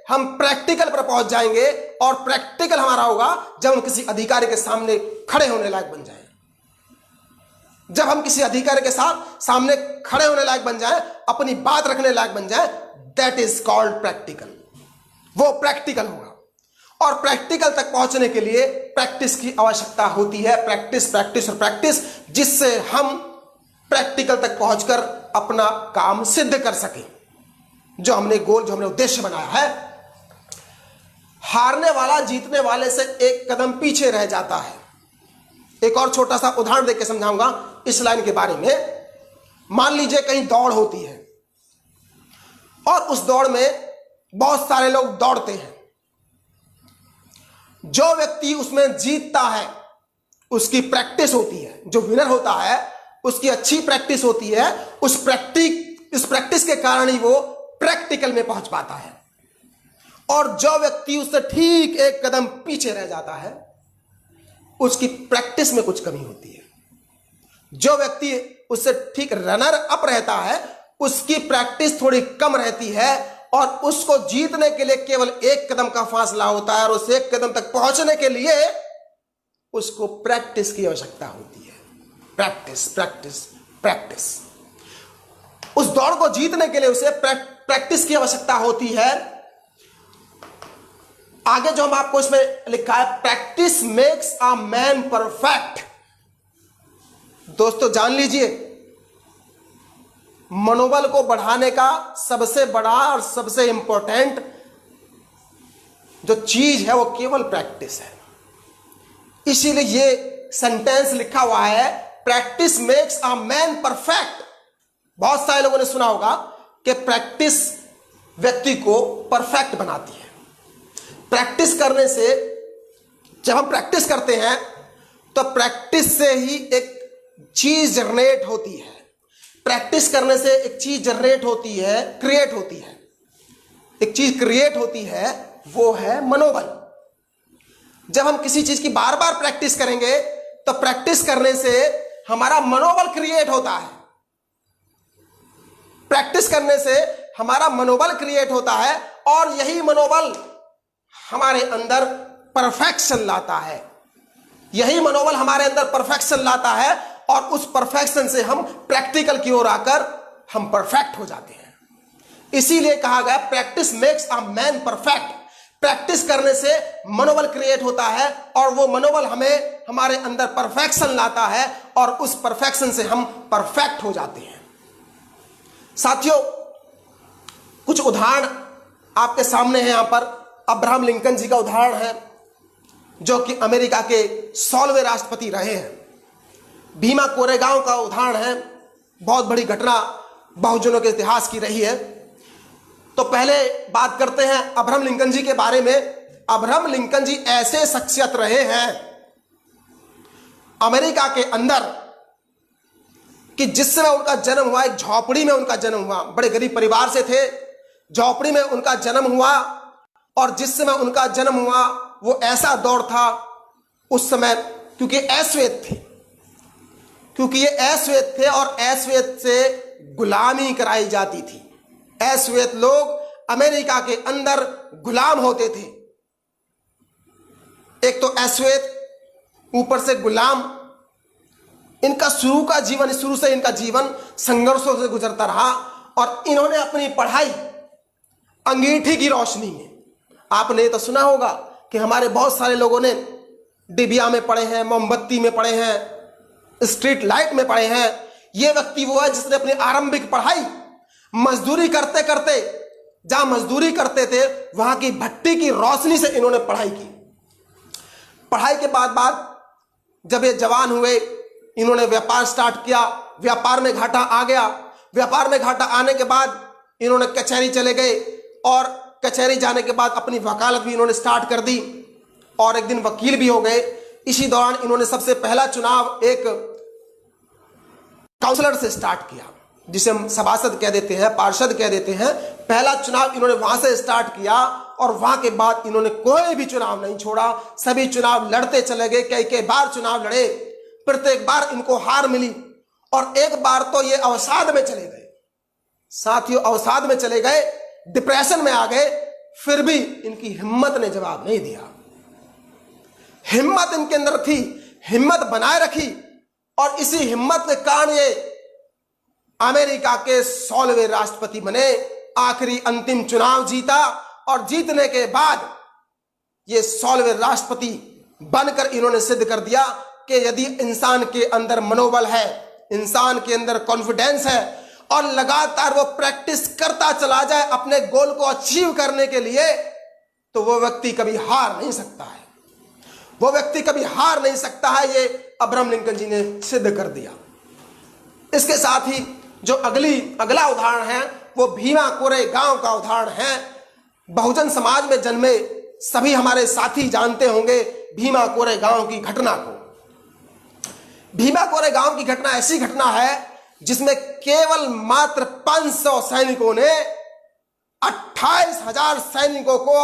हम प्रैक्टिकल पर पहुंच जाएंगे, और प्रैक्टिकल हमारा होगा जब हम किसी अधिकारी के सामने खड़े होने लायक बन जाएं। जब हम किसी अधिकारी के सामने खड़े होने लायक बन जाएं, अपनी बात रखने लायक बन जाएं, दैट इज कॉल्ड प्रैक्टिकल। वो प्रैक्टिकल होगा। और प्रैक्टिकल तक पहुंचने के लिए प्रैक्टिस की आवश्यकता होती है। प्रैक्टिस, प्रैक्टिस और प्रैक्टिस, जिससे हम प्रैक्टिकल तक पहुंचकर अपना काम सिद्ध कर सकें, जो हमने गोल, जो हमने उद्देश्य बनाया है। हारने वाला जीतने वाले से एक कदम पीछे रह जाता है। एक और छोटा सा उदाहरण देकर समझाऊंगा इस लाइन के बारे में। मान लीजिए कहीं दौड़ होती है और उस दौड़ में बहुत सारे लोग दौड़ते हैं। जो व्यक्ति उसमें जीतता है उसकी प्रैक्टिस होती है, जो विनर होता है उसकी अच्छी प्रैक्टिस होती है। इस प्रैक्टिस के कारण ही वो प्रैक्टिकल में पहुंच पाता है। और जो व्यक्ति उससे ठीक एक कदम पीछे रह जाता है उसकी प्रैक्टिस में कुछ कमी होती है। जो व्यक्ति उससे ठीक रनर अप रहता है उसकी प्रैक्टिस थोड़ी कम रहती है, और उसको जीतने के लिए केवल एक कदम का फासला होता है, और उस एक कदम तक पहुंचने के लिए उसको प्रैक्टिस की आवश्यकता होती है। Practice, practice, practice. उस दौड़ को जीतने के लिए उसे प्रैक्टिस की आवश्यकता होती है। आगे जो हम आपको इसमें लिखा है, practice makes a man perfect. दोस्तों जान लीजिए, मनोबल को बढ़ाने का सबसे बड़ा और सबसे इंपॉर्टेंट जो चीज है वो केवल प्रैक्टिस है। इसीलिए ये सेंटेंस लिखा हुआ है, practice makes a man perfect. बहुत सारे लोगों ने सुना होगा कि प्रैक्टिस व्यक्ति को परफेक्ट बनाती है। प्रैक्टिस करने से, जब हम प्रैक्टिस करते हैं तो प्रैक्टिस से ही एक चीज जनरेट होती है। प्रैक्टिस करने से एक चीज जनरेट होती है, क्रिएट होती है। एक चीज क्रिएट होती है, वो है मनोबल। जब हम किसी चीज की बार बार प्रैक्टिस करेंगे तो प्रैक्टिस करने से हमारा मनोबल क्रिएट होता है। प्रैक्टिस करने से हमारा मनोबल क्रिएट होता है, और यही मनोबल हमारे अंदर परफेक्शन लाता है। यही मनोबल हमारे अंदर परफेक्शन लाता है, और उस परफेक्शन से हम प्रैक्टिकल की ओर आकर हम परफेक्ट हो जाते हैं। इसीलिए कहा गया practice makes a man perfect. Practice करने से मनोबल क्रिएट होता है, और वो मनोबल हमें हमारे अंदर परफेक्शन लाता है, और उस परफेक्शन से हम परफेक्ट हो जाते हैं। साथियों, कुछ उदाहरण आपके सामने हैं। यहां पर अब्राहम लिंकन जी का उदाहरण है, जो कि अमेरिका के 16वें राष्ट्रपति रहे हैं। भीमा कोरेगांव का उदाहरण है, बहुत बड़ी घटना बहुजनों के इतिहास की रही है। तो पहले बात करते हैं अब्राहम लिंकन जी के बारे में। अब्राहम लिंकन जी ऐसे शख्सियत रहे हैं अमेरिका के अंदर कि जिस समय उनका जन्म हुआ, एक झोपड़ी में उनका जन्म हुआ। बड़े गरीब परिवार से थे, झोपड़ी में उनका जन्म हुआ, और जिस समय उनका जन्म हुआ वो ऐसा दौर था उस समय, क्योंकि अश्वेत थे, क्योंकि ये अश्वेत थे और अश्वेत से गुलामी कराई जाती थी। अश्वेत लोग अमेरिका के अंदर गुलाम होते थे। एक तो अश्वेत, ऊपर से गुलाम। इनका शुरू से इनका जीवन संघर्षों से गुजरता रहा, और इन्होंने अपनी पढ़ाई अंगीठी की रोशनी में, आपने तो सुना होगा कि हमारे बहुत सारे लोगों ने डिबिया में पढ़े हैं, मोमबत्ती में पढ़े हैं, स्ट्रीट लाइट में पढ़े हैं। यह व्यक्ति वो है जिसने अपनी आरंभिक पढ़ाई मजदूरी करते करते जहां मजदूरी करते थे, वहां की भट्टी की रोशनी से इन्होंने पढ़ाई की। पढ़ाई के बाद जब ये जवान हुए, इन्होंने व्यापार स्टार्ट किया। व्यापार में घाटा आ गया। व्यापार में घाटा आने के बाद इन्होंने कचहरी चले गए और कचहरी जाने के बाद अपनी वकालत भी इन्होंने स्टार्ट कर दी और एक दिन वकील भी हो गए। इसी दौरान इन्होंने सबसे पहला चुनाव एक काउंसलर से स्टार्ट किया, जिसे हम सभासद कह देते हैं, पार्षद कह देते हैं। पहला चुनाव इन्होंने वहां से स्टार्ट किया और वहां के बाद इन्होंने कोई भी चुनाव नहीं छोड़ा। सभी चुनाव लड़ते चले गए, कई बार चुनाव लड़े, प्रत्येक बार इनको हार मिली और एक बार तो ये अवसाद में चले गए। साथियों, अवसाद में चले गए, डिप्रेशन में आ गए, फिर भी इनकी हिम्मत ने जवाब नहीं दिया। हिम्मत इनके अंदर थी, हिम्मत बनाए रखी और इसी हिम्मत के कारण ये अमेरिका के 16वें राष्ट्रपति बने। आखिरी अंतिम चुनाव जीता और जीतने के बाद ये 16वें राष्ट्रपति बनकर इन्होंने सिद्ध कर दिया कि यदि इंसान के अंदर मनोबल है, इंसान के अंदर कॉन्फिडेंस है और लगातार वो प्रैक्टिस करता चला जाए अपने गोल को अचीव करने के लिए, तो वो व्यक्ति कभी हार नहीं सकता है। वो व्यक्ति कभी हार नहीं सकता है। ये अब्राहम लिंकन जी ने सिद्ध कर दिया। इसके साथ ही जो अगला उदाहरण है वो भीमा कोरेगांव का उदाहरण है। बहुजन समाज में जन्मे सभी हमारे साथी जानते होंगे भीमा कोरेगांव की घटना को। भीमा कोरेगांव की घटना ऐसी घटना है जिसमें केवल मात्र 500 सैनिकों ने 28,000 सैनिकों को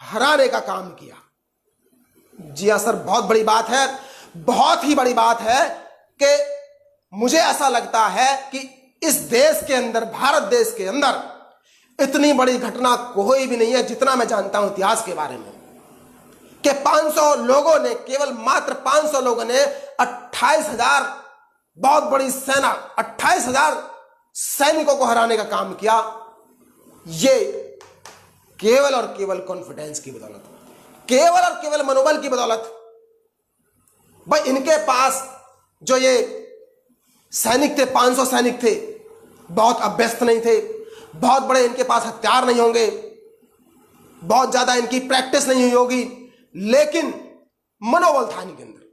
हराने का काम किया। जी हां सर, बहुत बड़ी बात है, बहुत ही बड़ी बात है कि मुझे ऐसा लगता है कि इस देश के अंदर, भारत देश के अंदर इतनी बड़ी घटना कोई भी नहीं है जितना मैं जानता हूं इतिहास के बारे में, कि 500 लोगों ने, केवल मात्र 500 लोगों ने 28,000, बहुत बड़ी सेना, 28,000 सैनिकों को हराने का काम किया। ये केवल और केवल कॉन्फिडेंस की बदौलत, केवल और केवल मनोबल की बदौलत। भाई इनके पास जो ये सैनिक थे, 500 सैनिक थे, बहुत अभ्यस्त नहीं थे, बहुत बड़े इनके पास हथियार नहीं होंगे, बहुत ज्यादा इनकी प्रैक्टिस नहीं हुई होगी, लेकिन मनोबल था इनके अंदर।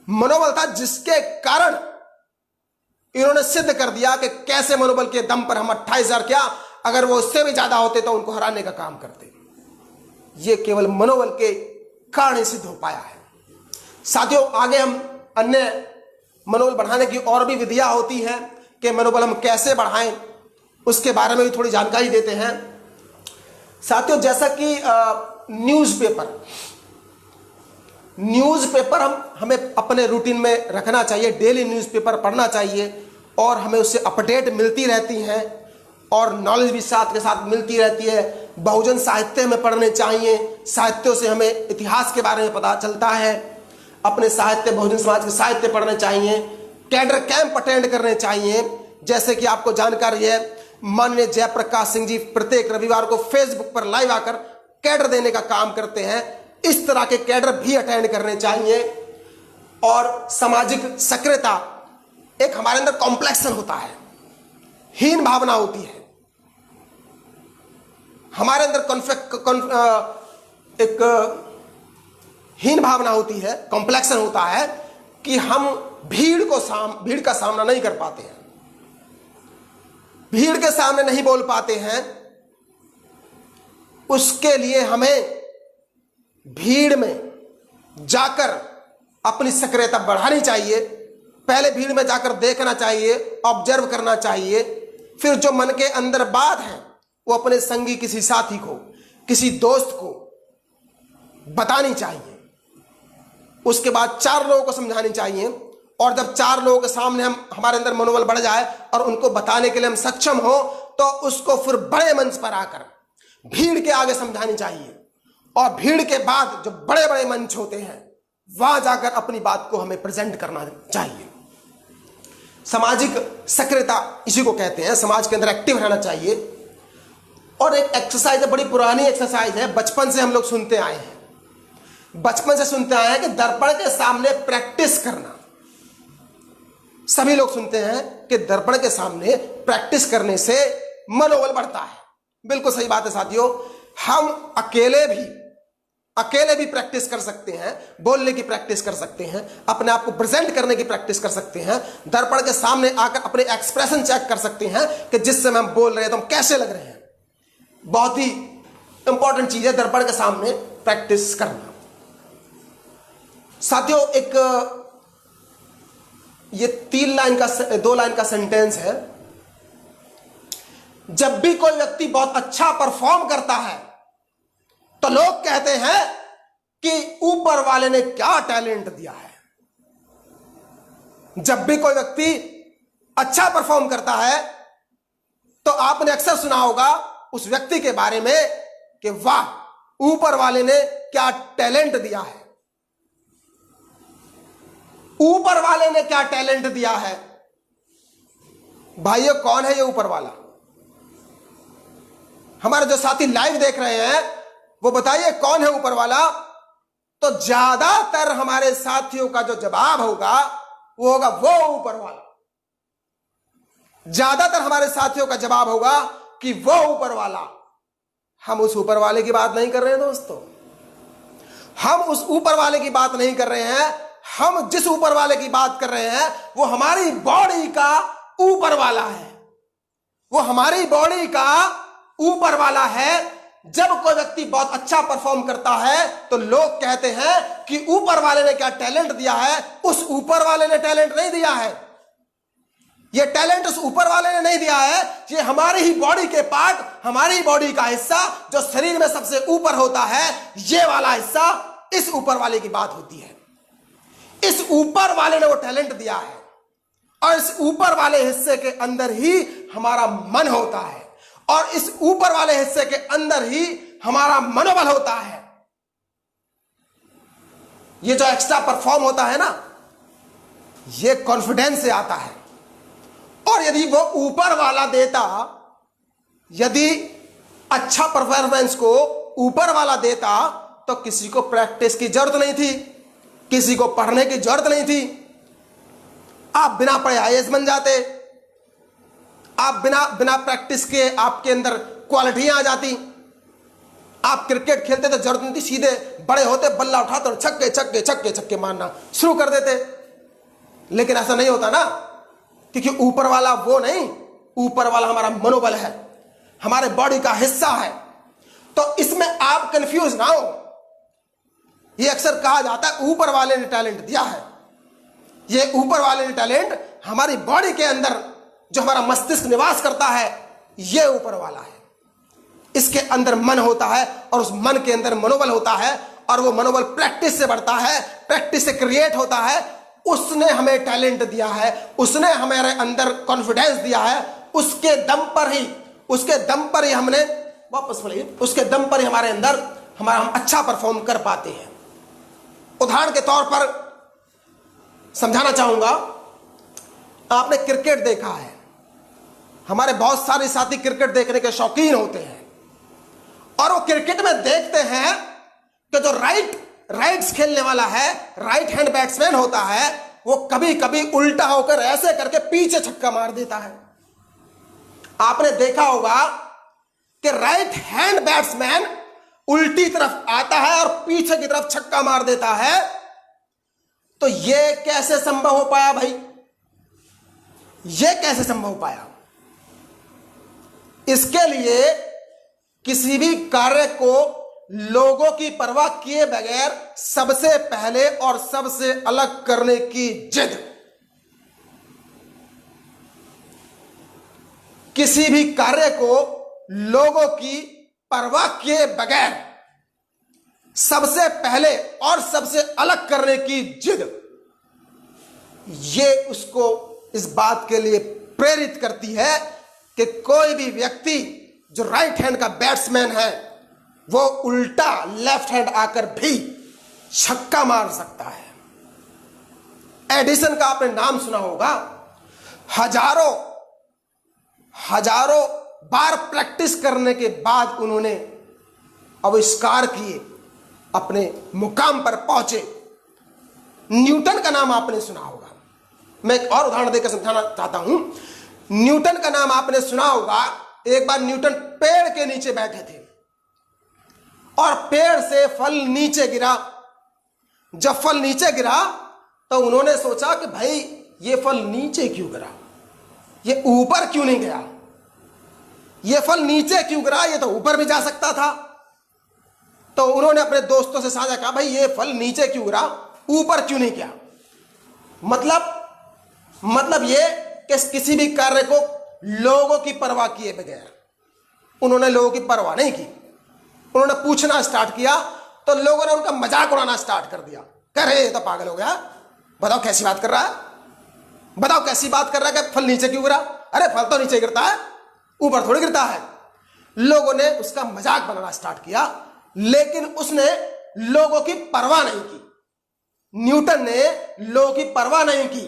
मनोबल था जिसके कारण इन्होंने सिद्ध कर दिया कि कैसे मनोबल के दम पर हम 28,000 क्या, अगर वो उससे भी ज्यादा होते तो उनको हराने का काम करते। ये केवल मनोबल के कारण ही सिद्ध हो पाया है। साथियों, आगे हम अन्य मनोबल बढ़ाने की और भी विधियां होती हैं कि मनोबल हम कैसे बढ़ाएं, उसके बारे में भी थोड़ी जानकारी देते हैं। साथियों, जैसा कि न्यूज़पेपर हमें अपने रूटीन में रखना चाहिए, डेली न्यूज़पेपर पढ़ना चाहिए और हमें उससे अपडेट मिलती रहती हैं और नॉलेज भी साथ के साथ मिलती रहती है। बहुजन साहित्य हमें पढ़ने चाहिए, साहित्यों से हमें इतिहास के बारे में पता चलता है। अपने साहित्य, बहुजन समाज के साहित्य पढ़ने चाहिए, कैडर कैंप अटेंड करने चाहिए। जैसे कि आपको जानकारी है, माननीय जयप्रकाश सिंह जी प्रत्येक रविवार को फेसबुक पर लाइव आकर कैडर देने का काम करते हैं। इस तरह के कैडर भी अटेंड करने चाहिए। और सामाजिक सक्रियता, एक हमारे अंदर कॉम्प्लेक्सन होता है, हीन भावना होती है हमारे अंदर, एक हीन भावना होती है, कॉम्प्लेक्सन होता है कि हम भीड़ का सामना नहीं कर पाते हैं, भीड़ के सामने नहीं बोल पाते हैं। उसके लिए हमें भीड़ में जाकर अपनी सक्रियता बढ़ानी चाहिए। पहले भीड़ में जाकर देखना चाहिए, ऑब्जर्व करना चाहिए, फिर जो मन के अंदर बात है वो अपने संगी, किसी साथी को, किसी दोस्त को बतानी चाहिए। उसके बाद 4 लोगों को समझानी चाहिए और जब 4 लोगों के सामने हमारे अंदर मनोबल बढ़ जाए और उनको बताने के लिए हम सक्षम हो, तो उसको फिर बड़े मंच पर आकर भीड़ के आगे समझानी चाहिए। और भीड़ के बाद जो बड़े बड़े मंच होते हैं वहां जाकर अपनी बात को हमें प्रेजेंट करना चाहिए। सामाजिक सक्रियता इसी को कहते हैं, समाज के अंदर एक्टिव रहना चाहिए। और एक एक्सरसाइज है, बड़ी पुरानी एक्सरसाइज है, बचपन से हम लोग सुनते आए हैं, बचपन से सुनते आए हैं कि दर्पण के सामने प्रैक्टिस करना। सभी लोग सुनते हैं कि दर्पण के सामने प्रैक्टिस करने से मनोबल बढ़ता है। बिल्कुल सही बात है साथियों। हम अकेले भी प्रैक्टिस कर सकते हैं, बोलने की प्रैक्टिस कर सकते हैं, अपने आप को प्रेजेंट करने की प्रैक्टिस कर सकते हैं, दर्पण के सामने आकर अपने एक्सप्रेशन चेक कर सकते हैं कि जिस समय हम बोल रहे हैं तो हम कैसे लग रहे हैं। बहुत ही इंपॉर्टेंट चीज है दर्पण के सामने प्रैक्टिस करना। साथियों, एक ये 2 लाइन का सेंटेंस है। जब भी कोई व्यक्ति बहुत अच्छा परफॉर्म करता है तो लोग कहते हैं कि ऊपर वाले ने क्या टैलेंट दिया है। जब भी कोई व्यक्ति अच्छा परफॉर्म करता है तो आपने अक्सर सुना होगा उस व्यक्ति के बारे में कि वाह, ऊपर वाले ने क्या टैलेंट दिया है। ऊपर वाले ने क्या टैलेंट दिया है। भाइयों, कौन है ये ऊपर वाला? हमारे जो साथी लाइव देख रहे हैं वो बताइए कौन है ऊपर वाला। तो ज्यादातर हमारे साथियों का जो जवाब होगा वो होगा वो ऊपर वाला। ज्यादातर हमारे साथियों का जवाब होगा कि वो ऊपर वाला। हम उस ऊपर वाले की बात नहीं कर रहे हैं दोस्तों, हम उस ऊपर वाले की बात नहीं कर रहे हैं। हम जिस ऊपर वाले की बात कर रहे हैं वो हमारी बॉडी का ऊपर वाला है। वो हमारी बॉडी का ऊपर वाला है। जब कोई व्यक्ति बहुत अच्छा परफॉर्म करता है तो लोग कहते हैं कि ऊपर वाले ने क्या टैलेंट दिया है। उस ऊपर वाले ने टैलेंट नहीं दिया है। ये टैलेंट उस ऊपर वाले ने नहीं दिया है। ये हमारी ही बॉडी के पार्ट, हमारी बॉडी का हिस्सा जो शरीर में सबसे ऊपर होता है, ये वाला हिस्सा इस ऊपर वाले की बात होती है। इस ऊपर वाले ने वो टैलेंट दिया है और इस ऊपर वाले हिस्से के अंदर ही हमारा मन होता है और इस ऊपर वाले हिस्से के अंदर ही हमारा मनोबल होता है। ये जो एक्स्ट्रा परफॉर्म होता है ना, ये कॉन्फिडेंस से आता है। और यदि वो ऊपर वाला देता, यदि अच्छा परफॉर्मेंस को ऊपर वाला देता तो किसी को प्रैक्टिस की जरूरत नहीं थी, किसी को पढ़ने की जरूरत नहीं थी। आप बिना पढ़े आईएएस बन जाते, आप बिना प्रैक्टिस के आपके अंदर क्वालिटियां आ जाती। आप क्रिकेट खेलते तो जरूरत नहीं थी, सीधे बड़े होते बल्ला उठाते और छक्के छक्के छक्के छक्के मारना शुरू कर देते। लेकिन ऐसा नहीं होता ना, क्योंकि ऊपर वाला वो नहीं, ऊपर वाला हमारा मनोबल है, हमारे बॉडी का हिस्सा है। तो इसमें आप कंफ्यूज ना हो। ये अक्सर कहा जाता है ऊपर वाले ने टैलेंट दिया है। ये ऊपर वाले ने टैलेंट हमारी बॉडी के अंदर जो हमारा मस्तिष्क निवास करता है, ये ऊपर वाला है। इसके अंदर मन होता है और उस मन के अंदर मनोबल होता है और वो मनोबल प्रैक्टिस से बढ़ता है, प्रैक्टिस से क्रिएट होता है। उसने हमें टैलेंट दिया है, उसने हमारे अंदर कॉन्फिडेंस दिया है। उसके दम पर ही हमने वापस बोलिए, उसके दम पर ही हमारे अंदर हम अच्छा परफॉर्म कर पाते हैं। उदाहरण के तौर पर समझाना चाहूंगा, आपने क्रिकेट देखा है, हमारे बहुत सारे साथी क्रिकेट देखने के शौकीन होते हैं और वो क्रिकेट में देखते हैं कि जो राइट्स खेलने वाला है, राइट हैंड बैट्समैन होता है, वो कभी कभी उल्टा होकर ऐसे करके पीछे छक्का मार देता है। आपने देखा होगा कि राइट हैंड बैट्समैन उल्टी तरफ आता है और पीछे की तरफ छक्का मार देता है। तो यह कैसे संभव हो पाया भाई? यह कैसे संभव हो पाया? इसके लिए किसी भी कार्य को लोगों की परवाह किए बगैर सबसे पहले और सबसे अलग करने की जिद, किसी भी कार्य को लोगों की परवाह किए बगैर सबसे पहले और सबसे अलग करने की जिद, ये उसको इस बात के लिए प्रेरित करती है कि कोई भी व्यक्ति जो राइट हैंड का बैट्समैन है वो उल्टा लेफ्ट हैंड आकर भी छक्का मार सकता है। एडिसन का आपने नाम सुना होगा। हजारों बार प्रैक्टिस करने के बाद उन्होंने आविष्कार किए, अपने मुकाम पर पहुंचे। न्यूटन का नाम आपने सुना होगा। मैं एक और उदाहरण देकर समझाना चाहता हूं। न्यूटन का नाम आपने सुना होगा। एक बार न्यूटन पेड़ के नीचे बैठे थे और पेड़ से फल नीचे गिरा। जब फल नीचे गिरा तो उन्होंने सोचा कि भाई ये फल नीचे क्यों गिरा, ये ऊपर क्यों नहीं गया, ये फल नीचे क्यों गिरा, ये तो ऊपर भी जा सकता था। तो उन्होंने अपने दोस्तों से साझा कहा, भाई ये फल नीचे क्यों गिरा, ऊपर क्यों नहीं गया। मतलब ये कि किसी भी कार्य को लोगों की परवाह किए बगैर उन्होंने लोगों की परवाह नहीं की। उन्होंने पूछना स्टार्ट किया तो लोगों ने उनका मजाक उड़ाना स्टार्ट कर दिया। कह रहे ये तो पागल हो गया, बताओ कैसी बात कर रहा है, बताओ कैसी बात कर रहा है कि फल नीचे क्यों गिरा। अरे फल तो नीचे गिरता है, ऊपर थोड़ी गिरता है। लोगों ने उसका मजाक बनाना स्टार्ट किया, लेकिन उसने लोगों की परवाह नहीं की। न्यूटन ने लोगों की परवाह नहीं की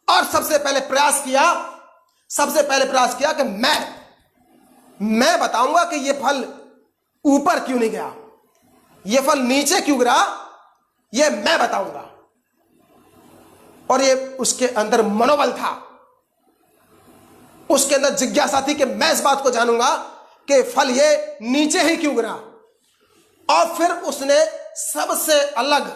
और सबसे पहले प्रयास किया कि मैं बताऊंगा कि यह फल ऊपर क्यों नहीं गया, यह फल नीचे क्यों गिरा, यह मैं बताऊंगा। और ये उसके अंदर मनोबल था, उसके अंदर जिज्ञासा थी कि मैं इस बात को जानूंगा कि फल ये नीचे ही क्यों गिरा। और फिर उसने सबसे अलग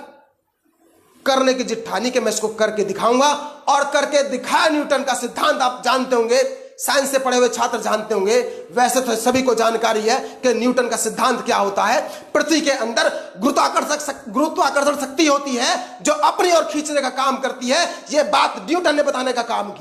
करने की जिद ठानी कि मैं इसको करके दिखाऊंगा। और करके दिखाया न्यूटन का सिद्धांत। आप जानते होंगे, साइंस से पढ़े हुए छात्र जानते होंगे, वैसे तो सभी को जानकारी है कि न्यूटन का सिद्धांत क्या होता है। पृथ्वी के अंदर गुरुत्वाकर्षण शक्ति होती है जो अपनी ओर खींचने का काम करती है। यह बात न्यूटन ने बताने का काम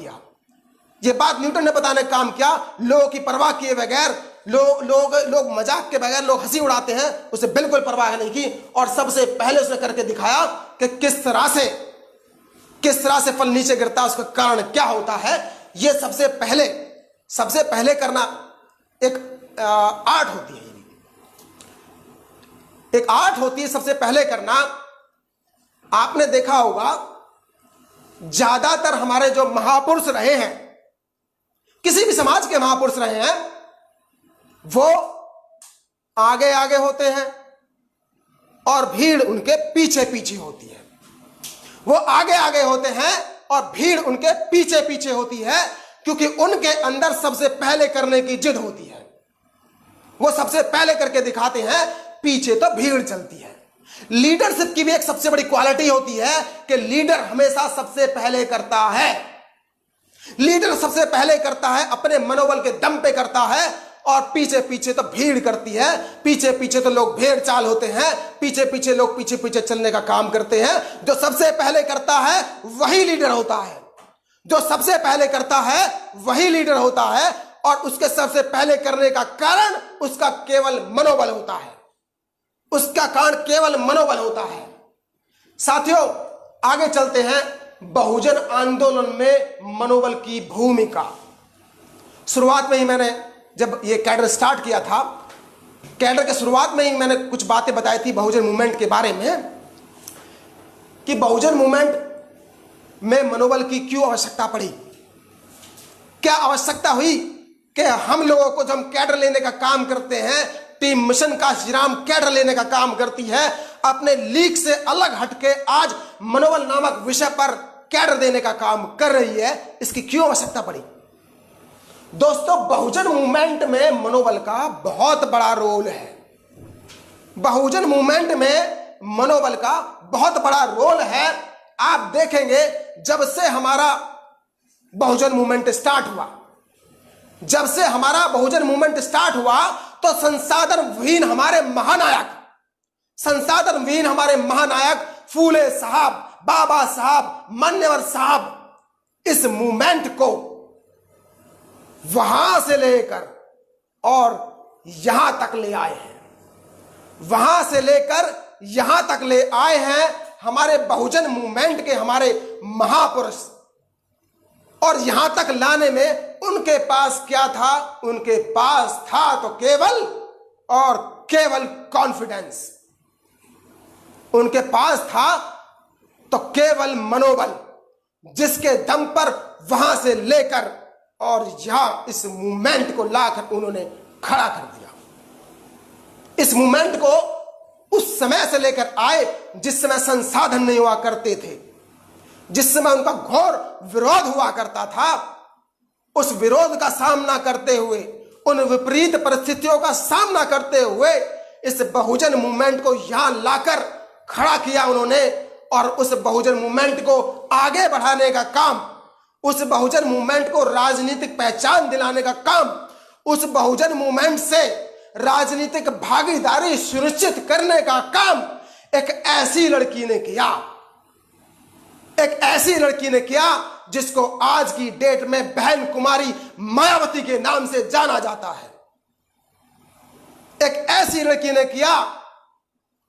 किया। लोगों की परवाह किए बगैर, लोग मजाक के बगैर, लोग हंसी उड़ाते हैं, उसे बिल्कुल परवाह नहीं की। और सबसे पहले उसने करके दिखाया कि किस तरह से फल नीचे गिरता है, उसका कारण क्या होता है। यह सबसे पहले करना एक आर्ट होती है, सबसे पहले करना। आपने देखा होगा ज्यादातर हमारे जो महापुरुष रहे हैं, किसी भी समाज के महापुरुष रहे हैं, वो आगे आगे होते हैं और भीड़ उनके पीछे पीछे होती है। वो आगे आगे होते हैं और भीड़ उनके पीछे पीछे होती है, क्योंकि उनके अंदर सबसे पहले करने की जिद होती है। वो सबसे पहले करके दिखाते हैं, पीछे तो भीड़ चलती है। लीडरशिप की भी एक सबसे बड़ी क्वालिटी होती है कि लीडर हमेशा सबसे पहले करता है। लीडर सबसे पहले करता है, अपने मनोबल के दम पे करता है, और पीछे पीछे तो भीड़ करती है। पीछे पीछे तो लोग भेड़ चाल होते हैं, पीछे पीछे लोग पीछे पीछे चलने का काम करते हैं। जो सबसे पहले करता है वही लीडर होता है, और उसके सबसे पहले करने का कारण उसका केवल मनोबल होता है, साथियों, आगे चलते हैं। बहुजन आंदोलन में मनोबल की भूमिका। शुरुआत में ही मैंने जब ये कैडर स्टार्ट किया था, कैडर के शुरुआत में ही मैंने कुछ बातें बताई थी बहुजन मूवमेंट के बारे में, कि बहुजन मूवमेंट में मनोबल की क्यों आवश्यकता पड़ी। क्या आवश्यकता हुई कि हम लोगों को, जब हम कैडर लेने का काम करते हैं, टीम मिशन का श्रीराम कैडर लेने का काम करती है, अपने लीग से अलग हटके आज मनोबल नामक विषय पर कैडर देने का काम कर रही है, इसकी क्यों आवश्यकता पड़ी। दोस्तों, बहुजन मूवमेंट में मनोबल का बहुत बड़ा रोल है। बहुजन मूवमेंट में मनोबल का बहुत बड़ा रोल है। आप देखेंगे, जब से हमारा बहुजन मूवमेंट स्टार्ट हुआ, तो संसाधनविहीन हमारे महानायक फूले साहब, बाबा साहब, मान्यवर साहब इस मूवमेंट को वहां से लेकर और यहां तक ले आए हैं। हमारे बहुजन मूवमेंट के हमारे महापुरुष, और यहां तक लाने में उनके पास क्या था? उनके पास था तो केवल कॉन्फिडेंस, उनके पास था तो केवल मनोबल, जिसके दम पर वहां से लेकर और यहां इस मूवमेंट को लाकर उन्होंने खड़ा कर दिया। इस मूवमेंट को उस समय से लेकर आए जिस समय संसाधन नहीं हुआ करते थे, जिस समय उनका घोर विरोध हुआ करता था। उस विरोध का सामना करते हुए, उन विपरीत परिस्थितियों का सामना करते हुए इस बहुजन मूवमेंट को यहां लाकर खड़ा किया उन्होंने, और उस बहुजन मूवमेंट को आगे बढ़ाने का काम, उस बहुजन मूवमेंट को राजनीतिक पहचान दिलाने का काम, उस बहुजन मूवमेंट से राजनीतिक भागीदारी सुनिश्चित करने का काम एक ऐसी लड़की ने किया, एक ऐसी लड़की ने किया जिसको आज की डेट में बहन कुमारी मायावती के नाम से जाना जाता है। एक ऐसी लड़की ने किया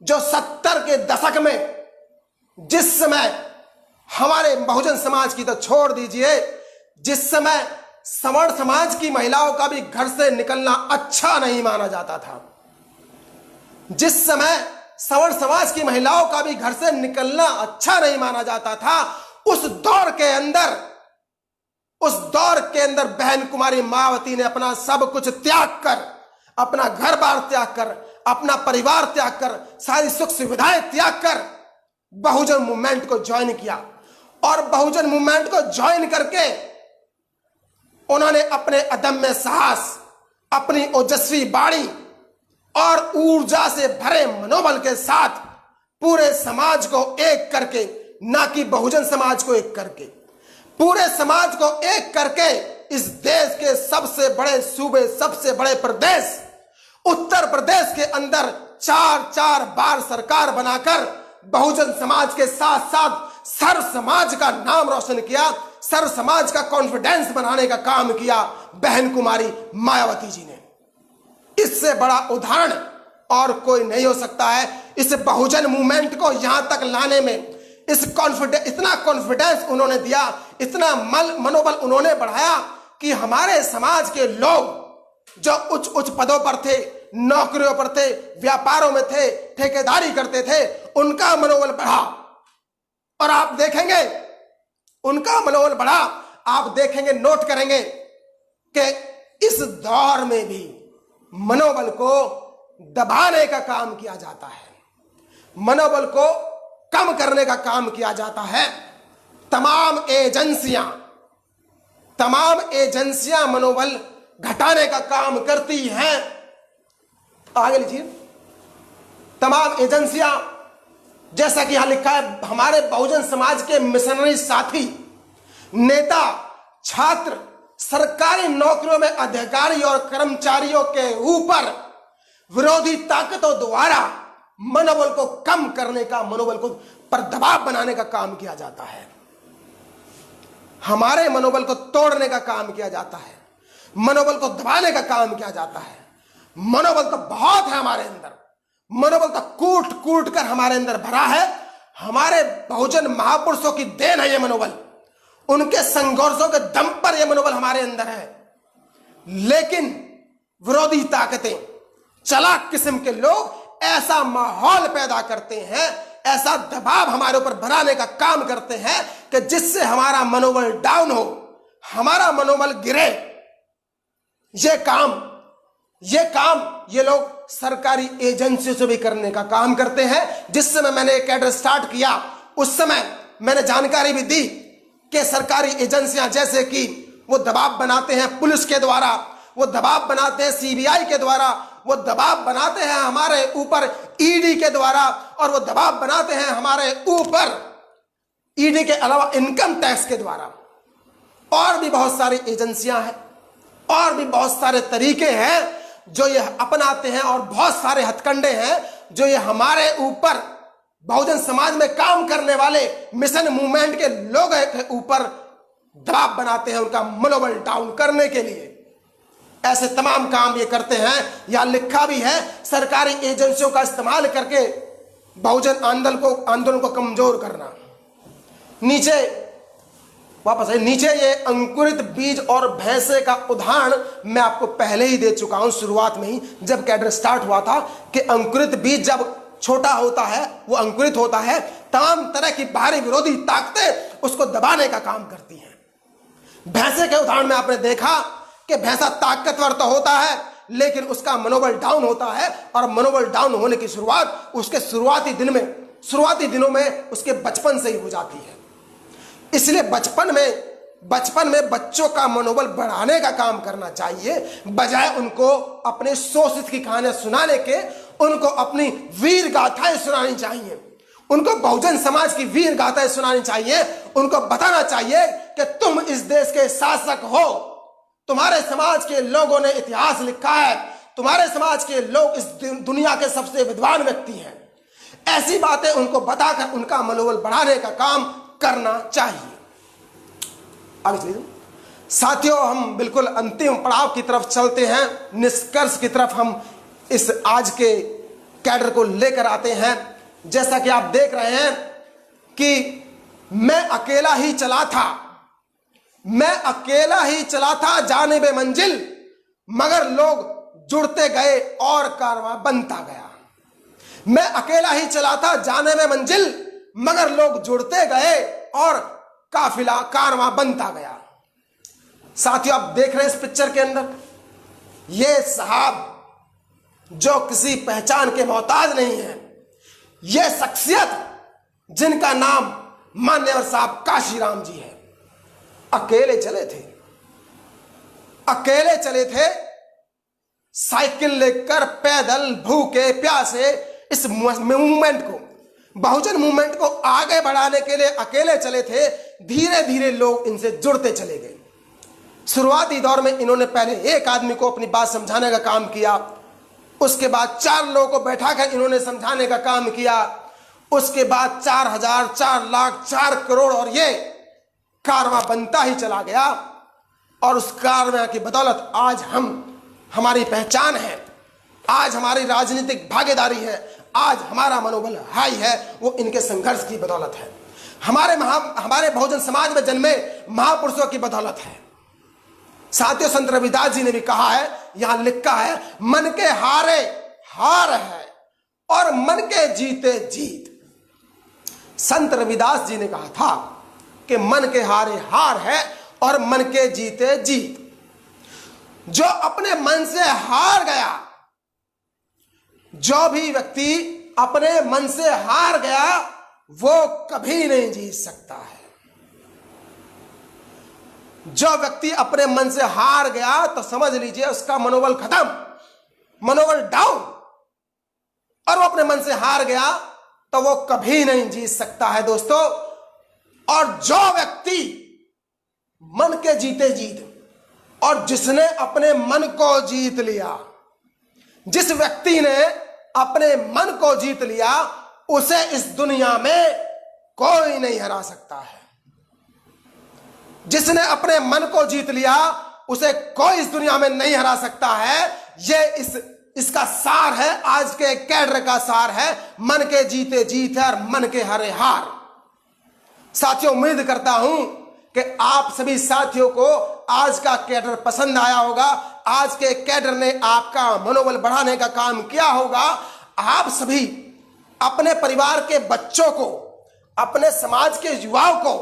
जो 70 के दशक में, जिस समय हमारे बहुजन समाज की तो छोड़ दीजिए, जिस समय सवर्ण समाज की महिलाओं का भी घर से निकलना अच्छा नहीं माना जाता था, जिस समय सवर्ण समाज की महिलाओं का भी घर से निकलना अच्छा नहीं माना जाता था, उस दौर के अंदर बहन कुमारी मायावती ने अपना सब कुछ त्याग कर, अपना घर बार त्याग कर, अपना परिवार त्याग कर, सारी सुख सुविधाएं त्याग कर बहुजन मूवमेंट को ज्वाइन किया। और बहुजन मूवमेंट को ज्वाइन करके उन्होंने अपने अदम्य साहस, अपनी ओजस्वी बाणी और ऊर्जा से भरे मनोबल के साथ पूरे समाज को एक करके, ना कि बहुजन समाज को एक करके, पूरे समाज को एक करके इस देश के सबसे बड़े सूबे, सबसे बड़े प्रदेश उत्तर प्रदेश के अंदर 4 बार सरकार बनाकर बहुजन समाज के साथ साथ सर्व समाज का नाम रोशन किया, सर्व समाज का कॉन्फिडेंस बनाने का काम किया बहन कुमारी मायावती जी ने। इससे बड़ा उदाहरण और कोई नहीं हो सकता है। इस बहुजन मूवमेंट को यहां तक लाने में इतना कॉन्फिडेंस उन्होंने दिया, इतना मनोबल उन्होंने बढ़ाया कि हमारे समाज के लोग जो उच्च पदों पर थे, नौकरियों पर थे, व्यापारों में थे, ठेकेदारी करते थे, उनका मनोबल बढ़ा। और आप देखेंगे उनका मनोबल बढ़ा, आप देखेंगे, नोट करेंगे कि इस दौर में भी मनोबल को दबाने का काम किया जाता है, मनोबल को कम करने का काम किया जाता है। तमाम एजेंसियां मनोबल घटाने का काम करती हैं। आगे लीजिए। तमाम एजेंसियां, जैसा कि यहां लिखा है, हमारे बहुजन समाज के मिशनरी साथी, नेता, छात्र सरकारी नौकरियों में अधिकारी और कर्मचारियों के ऊपर विरोधी ताकतों द्वारा मनोबल को कम करने का, मनोबल को पर दबाव बनाने का काम किया जाता है। हमारे मनोबल को तोड़ने का काम किया जाता है, मनोबल को दबाने का काम किया जाता है। मनोबल तो बहुत है हमारे अंदर, मनोबल तो कूट कूट कर हमारे अंदर भरा है। हमारे बहुजन महापुरुषों की देन है ये मनोबल, उनके संघर्षों के दम पर यह मनोबल हमारे अंदर है। लेकिन विरोधी ताकतें, चालाक किस्म के लोग ऐसा माहौल पैदा करते हैं, ऐसा दबाव हमारे ऊपर बनाने का काम करते हैं कि जिससे हमारा मनोबल डाउन हो, हमारा मनोबल गिरे। ये लोग सरकारी एजेंसियों से भी करने का काम करते हैं। जिस समय मैंने कैडर स्टार्ट किया उस समय मैंने जानकारी भी दी कि सरकारी एजेंसियां जैसे कि वो दबाव बनाते हैं पुलिस के द्वारा, वो दबाव बनाते हैं सीबीआई के द्वारा, वो दबाव बनाते हैं हमारे ऊपर ईडी के द्वारा, और वो दबाव बनाते हैं हमारे ऊपर ईडी के अलावा इनकम टैक्स के द्वारा। और भी बहुत सारी एजेंसियां हैं, और भी बहुत सारे तरीके हैं जो ये अपनाते हैं, और बहुत सारे हथकंडे हैं जो ये हमारे ऊपर बहुजन समाज में काम करने वाले मिशन मूवमेंट के लोगों के ऊपर दबाव बनाते हैं, उनका मनोबल डाउन करने के लिए। ऐसे तमाम काम ये करते हैं। यहां लिखा भी है, सरकारी एजेंसियों का इस्तेमाल करके बहुजन आंदोलन को कमजोर करना। नीचे वापस है, नीचे ये अंकुरित बीज और भैंसे का उदाहरण मैं आपको पहले ही दे चुका हूं शुरुआत में ही, जब कैडर स्टार्ट हुआ था, कि अंकुरित बीज जब छोटा होता है, वो अंकुरित होता है, तमाम तरह की बाहरी विरोधी ताकतें उसको दबाने का काम करती हैं। भैंसे के उदाहरण में आपने देखा कि भैंसा ताकतवर तो होता है लेकिन उसका मनोबल डाउन होता है, और मनोबल डाउन होने की शुरुआत उसके शुरुआती दिनों में उसके बचपन से ही हो जाती है। इसलिए बचपन में बचपन में बच्चों का मनोबल बढ़ाने का काम करना चाहिए, बजाय उनको अपने शोषित की कहानियां सुनाने के उनको अपनी वीर गाथाएं सुनानी चाहिए, उनको बहुजन समाज की वीर गाथाएं सुनानी चाहिए। उनको बताना चाहिए कि तुम इस देश के शासक हो, तुम्हारे समाज के लोगों ने इतिहास लिखा है, तुम्हारे समाज के लोग इस दुनिया के सबसे विद्वान व्यक्ति हैं। ऐसी बातें उनको बताकर उनका मनोबल बढ़ाने का काम करना चाहिए। आगे चलिए साथियों, हम बिल्कुल अंतिम पड़ाव की तरफ चलते हैं, निष्कर्ष की तरफ हम इस आज के कैडर को लेकर आते हैं। जैसा कि आप देख रहे हैं कि मैं अकेला ही चला था जाने बे मंजिल, मगर लोग जुड़ते गए और कारवां बनता गया। मैं अकेला ही चला था जाने में मंजिल, मगर लोग जुड़ते गए और काफिला कारवां बनता गया। साथियों, आप देख रहे हैं इस पिक्चर के अंदर ये साहब जो किसी पहचान के मोहताज नहीं है, ये शख्सियत जिनका नाम मान्यवर साहब काशीराम जी है, अकेले चले थे साइकिल लेकर, पैदल, भूखे प्यासे इस मूवमेंट को, बहुजन मूवमेंट को आगे बढ़ाने के लिए अकेले चले थे। धीरे धीरे लोग इनसे जुड़ते चले गए। शुरुआती दौर में इन्होंने पहले एक आदमी को अपनी बात समझाने का काम किया, उसके बाद 4 लोगों को बैठाकर इन्होंने समझाने का काम किया, उसके बाद 4000, 4 लाख, 4 करोड़, और ये कारवां बनता ही चला गया। और उस कारवां की बदौलत आज हमारी पहचान है, आज हमारी राजनीतिक भागीदारी है, आज हमारा मनोबल हाई है, वो इनके संघर्ष की बदौलत है, हमारे बहुजन समाज में जन्मे महापुरुषों की बदौलत है। साथियों, संत रविदास जी ने भी कहा है, यहां लिखा है, मन के हारे हार है और मन के जीते जीत। संत रविदास जी ने कहा था कि मन के हारे हार है और मन के जीते जीत। जो अपने मन से हार गया, जो भी व्यक्ति अपने मन से हार गया, वो कभी नहीं जीत सकता है। जो व्यक्ति अपने मन से हार गया तो समझ लीजिए उसका मनोबल खत्म, मनोबल डाउन, और वो अपने मन से हार गया तो वो कभी नहीं जीत सकता है दोस्तों। और जो व्यक्ति मन के जीते जीत, और जिसने अपने मन को जीत लिया, जिस व्यक्ति ने अपने मन को जीत लिया, उसे इस दुनिया में कोई नहीं हरा सकता है। जिसने अपने मन को जीत लिया, उसे कोई इस दुनिया में नहीं हरा सकता है। ये इसका सार है, आज के कैडर का सार है, मन के जीते जीत है और मन के हारे हार। साथियों, उम्मीद करता हूं कि आप सभी साथियों को आज का कैडर पसंद आया होगा। आज के कैडर ने आपका मनोबल बढ़ाने का काम किया होगा। आप सभी अपने परिवार के बच्चों को, अपने समाज के युवाओं को,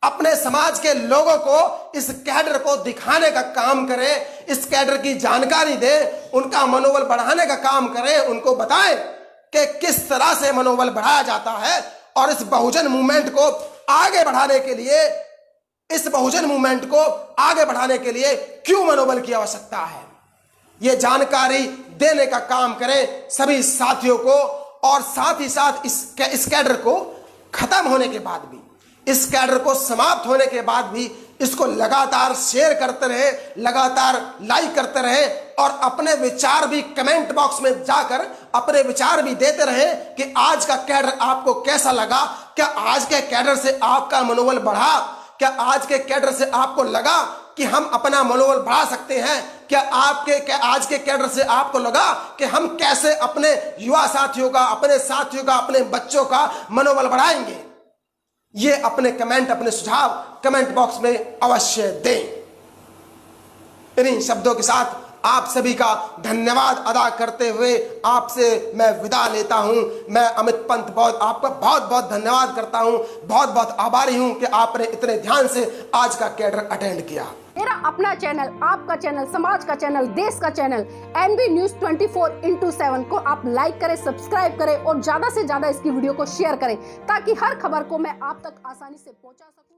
अपने समाज के लोगों को इस कैडर को दिखाने का काम करें, इस कैडर की जानकारी दें, उनका मनोबल बढ़ाने का काम करें, उनको बताएं कि किस तरह से मनोबल बढ़ाया जाता है। और इस बहुजन मूवमेंट को आगे बढ़ाने के लिए, इस बहुजन मूवमेंट को आगे बढ़ाने के लिए क्यों मनोबल की आवश्यकता है, ये जानकारी देने का काम करें सभी साथियों को। और साथ ही साथ इस कैडर को खत्म होने के बाद भी, इस कैडर को समाप्त होने के बाद भी इसको लगातार शेयर करते रहे, लगातार लाइक करते रहे, और अपने विचार भी कमेंट बॉक्स में जाकर अपने विचार भी देते रहे कि आज का कैडर आपको कैसा लगा। क्या आज के कैडर से आपका मनोबल बढ़ा? क्या आज के कैडर से आपको लगा कि हम अपना मनोबल बढ़ा सकते हैं? क्या आज के कैडर से आपको लगा कि हम कैसे अपने युवा साथियों का, अपने साथियों का, अपने बच्चों का मनोबल बढ़ाएंगे? ये अपने कमेंट, अपने सुझाव कमेंट बॉक्स में अवश्य दें। इन्हीं शब्दों के साथ आप सभी का धन्यवाद अदा करते हुए आपसे मैं विदा लेता हूं। मैं अमित पंत आपका बहुत बहुत धन्यवाद करता हूं, बहुत बहुत आभारी हूं कि आपने इतने ध्यान से आज का कैडर अटेंड किया। मेरा अपना चैनल, आपका चैनल, समाज का चैनल, देश का चैनल NB News 24/7 को आप लाइक करें, सब्सक्राइब करें और ज्यादा से ज्यादा इसकी वीडियो को शेयर करें, ताकि हर खबर को मैं आप तक आसानी से पहुंचा सकूं।